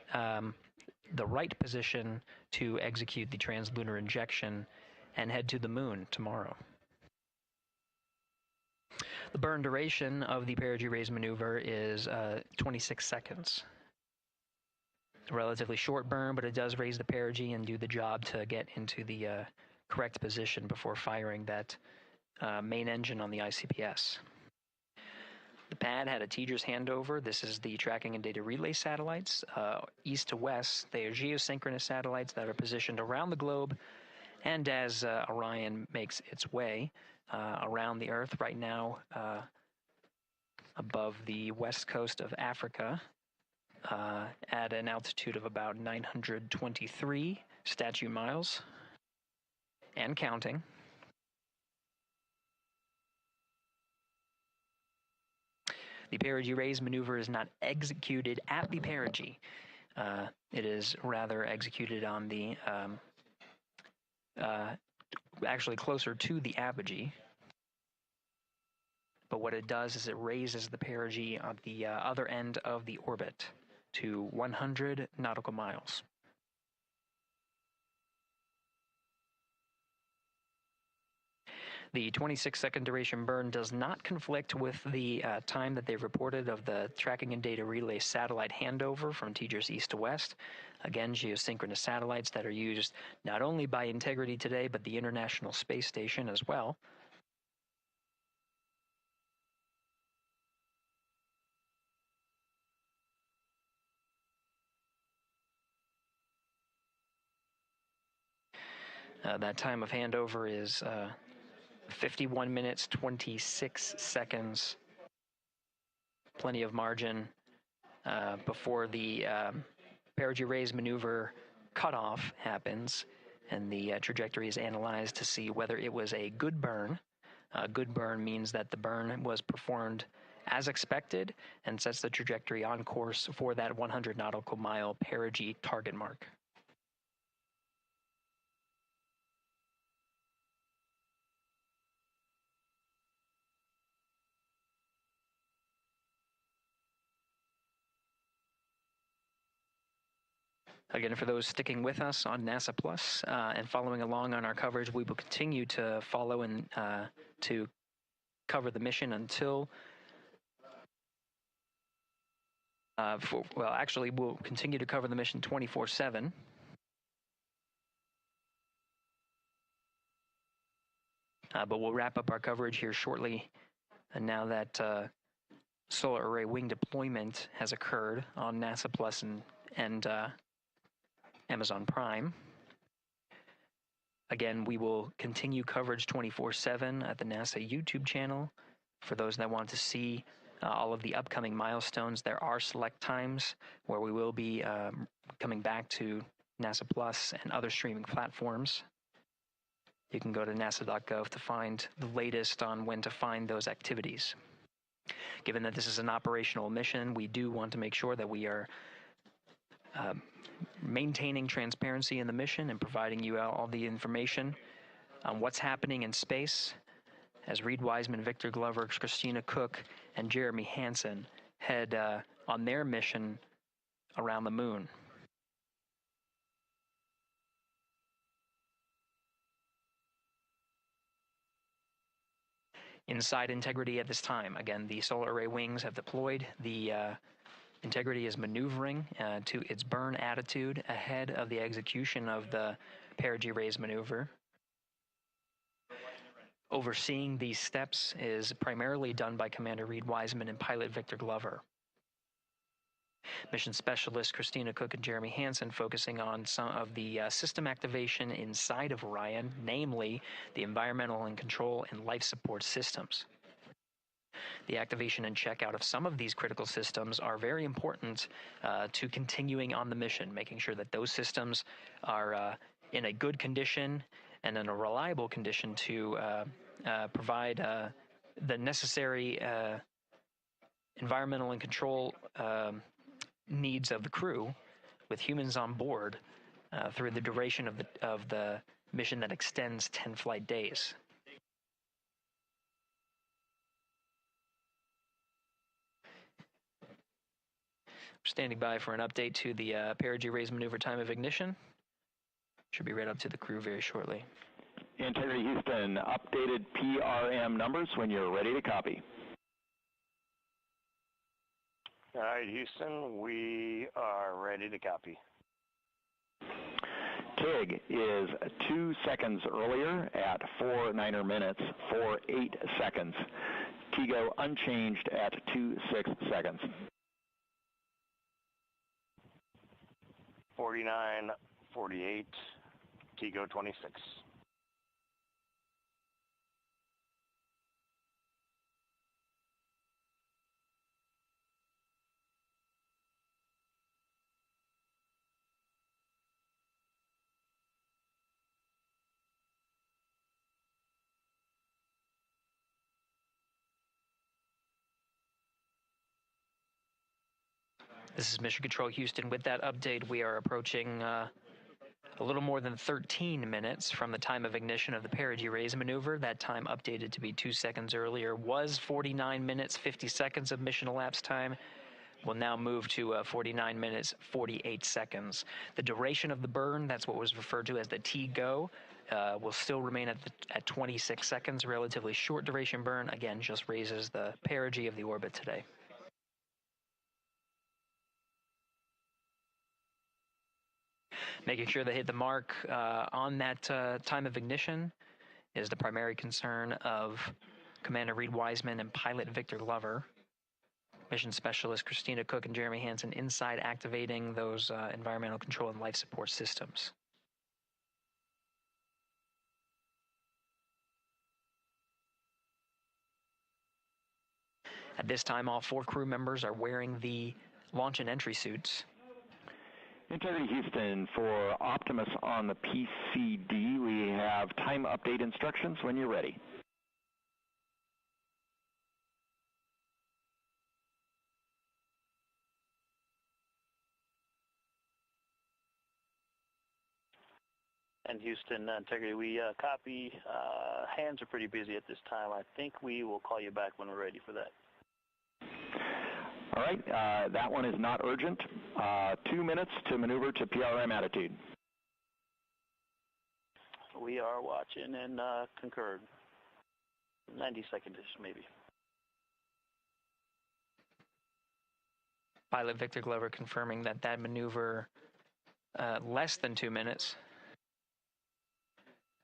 position to execute the translunar injection and head to the moon tomorrow. The burn duration of the perigee raise maneuver is 26 seconds. A relatively short burn, but it does raise the perigee and do the job to get into the correct position before firing that main engine on the ICPS. The pad had a TDRS handover. This is the tracking and data relay satellites. East to west, they are geosynchronous satellites that are positioned around the globe. And as Orion makes its way around the Earth right now, above the west coast of Africa, at an altitude of about 923 statute miles, and counting. The perigee raise maneuver is not executed at the perigee. It is rather executed on the, actually closer to the apogee. But what it does is it raises the perigee on the other end of the orbit to 100 nautical miles. The 26-second duration burn does not conflict with the time that they've reported of the tracking and data relay satellite handover from TDRS east to west. Again, geosynchronous satellites that are used not only by Integrity today, but the International Space Station as well. That time of handover is 51 minutes, 26 seconds. Plenty of margin before the perigee raise maneuver cutoff happens, and the trajectory is analyzed to see whether it was a good burn. A good burn means that the burn was performed as expected and sets the trajectory on course for that 100 nautical mile perigee target mark. Again, for those sticking with us on NASA Plus and following along on our coverage, we will continue to follow and to cover the mission until, actually, we'll continue to cover the mission 24/7. But we'll wrap up our coverage here shortly. And now that solar array wing deployment has occurred on NASA Plus and Amazon Prime. Again, we will continue coverage 24/7 at the NASA YouTube channel for those that want to see all of the upcoming milestones. There are select times where we will be coming back to NASA Plus and other streaming platforms. You can go to nasa.gov to find the latest on when to find those activities. Given that this is an operational mission, we do want to make sure that we are maintaining transparency in the mission and providing you all the information on what's happening in space as Reed Wiseman, Victor Glover, Christina Cook, and Jeremy Hansen head on their mission around the moon. Inside Integrity at this time, again, the solar array wings have deployed. The Integrity is maneuvering to its burn attitude ahead of the execution of the perigee raise maneuver. Overseeing these steps is primarily done by Commander Reed Wiseman and pilot Victor Glover. Mission specialist Christina Cook and Jeremy Hansen focusing on some of the system activation inside of Orion, namely the environmental and control and life support systems. The activation and checkout of some of these critical systems are very important to continuing on the mission, making sure that those systems are in a good condition and in a reliable condition to provide the necessary environmental and control needs of the crew, with humans on board through the duration of the mission that extends 10 flight days. We're standing by for an update to the perigee raise maneuver time of ignition. Should be right up to the crew very shortly. Integrity Houston, updated PRM numbers when you're ready to copy. All right, Houston, we are ready to copy. TIG is 2 seconds earlier at 4 minutes, 48 seconds. TIGO unchanged at 26 seconds. 49, 48, TIGO 26. This is Mission Control Houston. With that update, we are approaching a little more than 13 minutes from the time of ignition of the perigee raise maneuver. That time updated to be 2 seconds earlier was 49 minutes, 50 seconds of mission elapsed time. We'll now move to 49 minutes, 48 seconds. The duration of the burn, that's what was referred to as the TGO, will still remain at 26 seconds. Relatively short duration burn, again, just raises the perigee of the orbit today. Making sure they hit the mark on that time of ignition is the primary concern of Commander Reed Wiseman and pilot Victor Glover. Mission specialist Christina Cook and Jeremy Hansen inside activating those environmental control and life support systems. At this time, all 4 crew members are wearing the launch and entry suits. Integrity Houston, for Optimus on the PCD, we have time update instructions when you're ready. And Houston, Integrity, we copy. Hands are pretty busy at this time. I think we will call you back when we're ready for that. All right, that one is not urgent. 2 minutes to maneuver to PRM attitude. We are watching and concurred. 90 seconds-ish, maybe. Pilot Victor Glover confirming that that maneuver less than 2 minutes.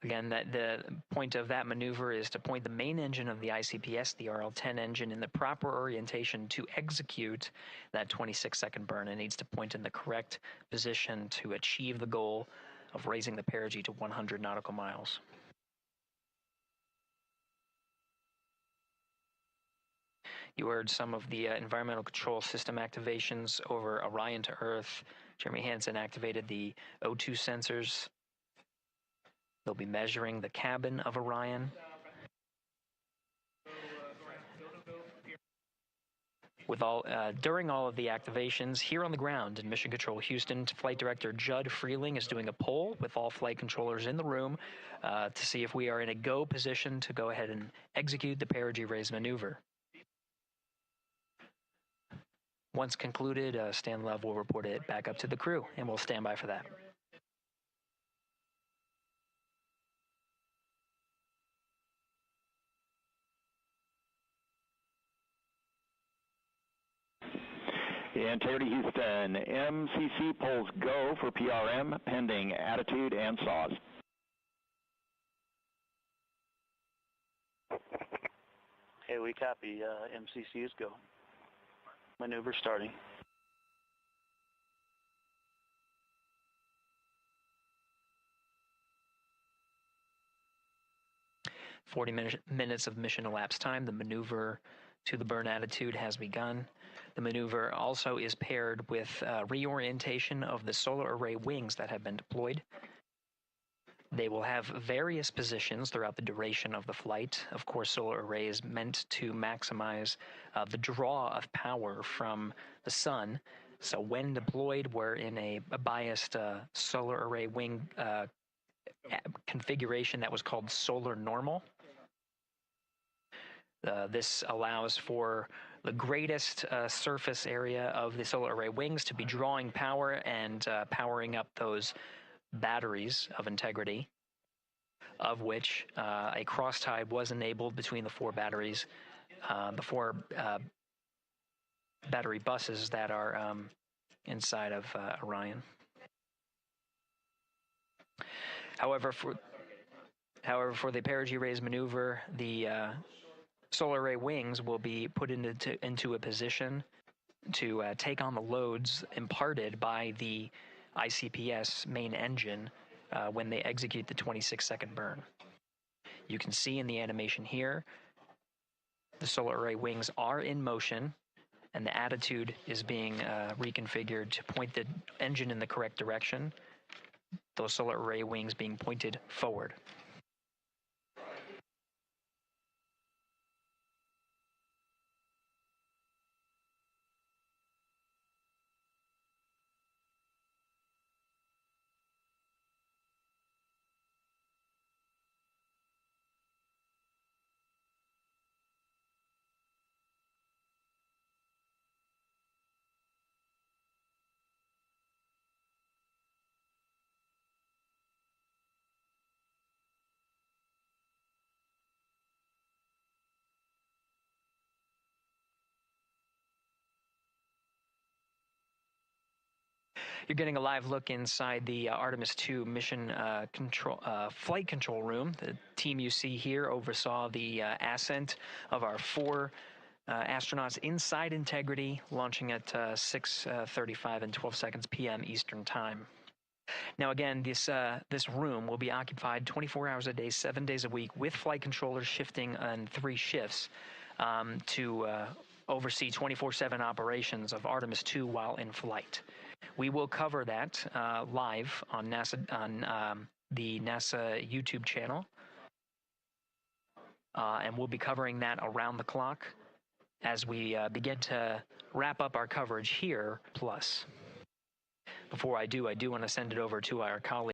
Again, that the point of that maneuver is to point the main engine of the ICPS, the RL-10 engine, in the proper orientation to execute that 26-second burn. It needs to point in the correct position to achieve the goal of raising the perigee to 100 nautical miles. You heard some of the environmental control system activations over Orion to Earth. Jeremy Hansen activated the O2 sensors. They'll be measuring the cabin of Orion. During all of the activations, here on the ground in Mission Control Houston, Flight Director Judd Freeling is doing a poll with all flight controllers in the room to see if we are in a go position to go ahead and execute the perigee raise maneuver. Once concluded, Stan Love will report it back up to the crew, and we'll stand by for that. Integrity Houston, MCC polls go for PRM pending attitude and saws. Okay, we copy. MCC is go. Maneuver starting. Minutes of mission elapsed time. The maneuver to the burn attitude has begun. The maneuver also is paired with reorientation of the solar array wings that have been deployed. They will have various positions throughout the duration of the flight. Of course, solar array is meant to maximize the draw of power from the sun. So when deployed, we're in a biased solar array wing configuration that was called solar normal. This allows for the greatest surface area of the solar array wings to be drawing power and powering up those batteries of integrity, of which a cross-tie was enabled between the four batteries, the four battery buses that are inside of Orion. However, for the perigee raise maneuver, the solar array wings will be put into a position to take on the loads imparted by the ICPS main engine when they execute the 26-second burn. You can see in the animation here, the solar array wings are in motion, and the attitude is being reconfigured to point the engine in the correct direction, those solar array wings being pointed forward. You're getting a live look inside the Artemis II mission flight control room. The team you see here oversaw the ascent of our four astronauts inside Integrity, launching at 6:35 and 12 seconds p.m. Eastern Time. Now again, this room will be occupied 24 hours a day, 7 days a week, with flight controllers shifting on 3 shifts to oversee 24/7 operations of Artemis II while in flight. We will cover that live on the NASA YouTube channel, and we'll be covering that around the clock as we begin to wrap up our coverage here. Plus, before I do want to send it over to our colleague.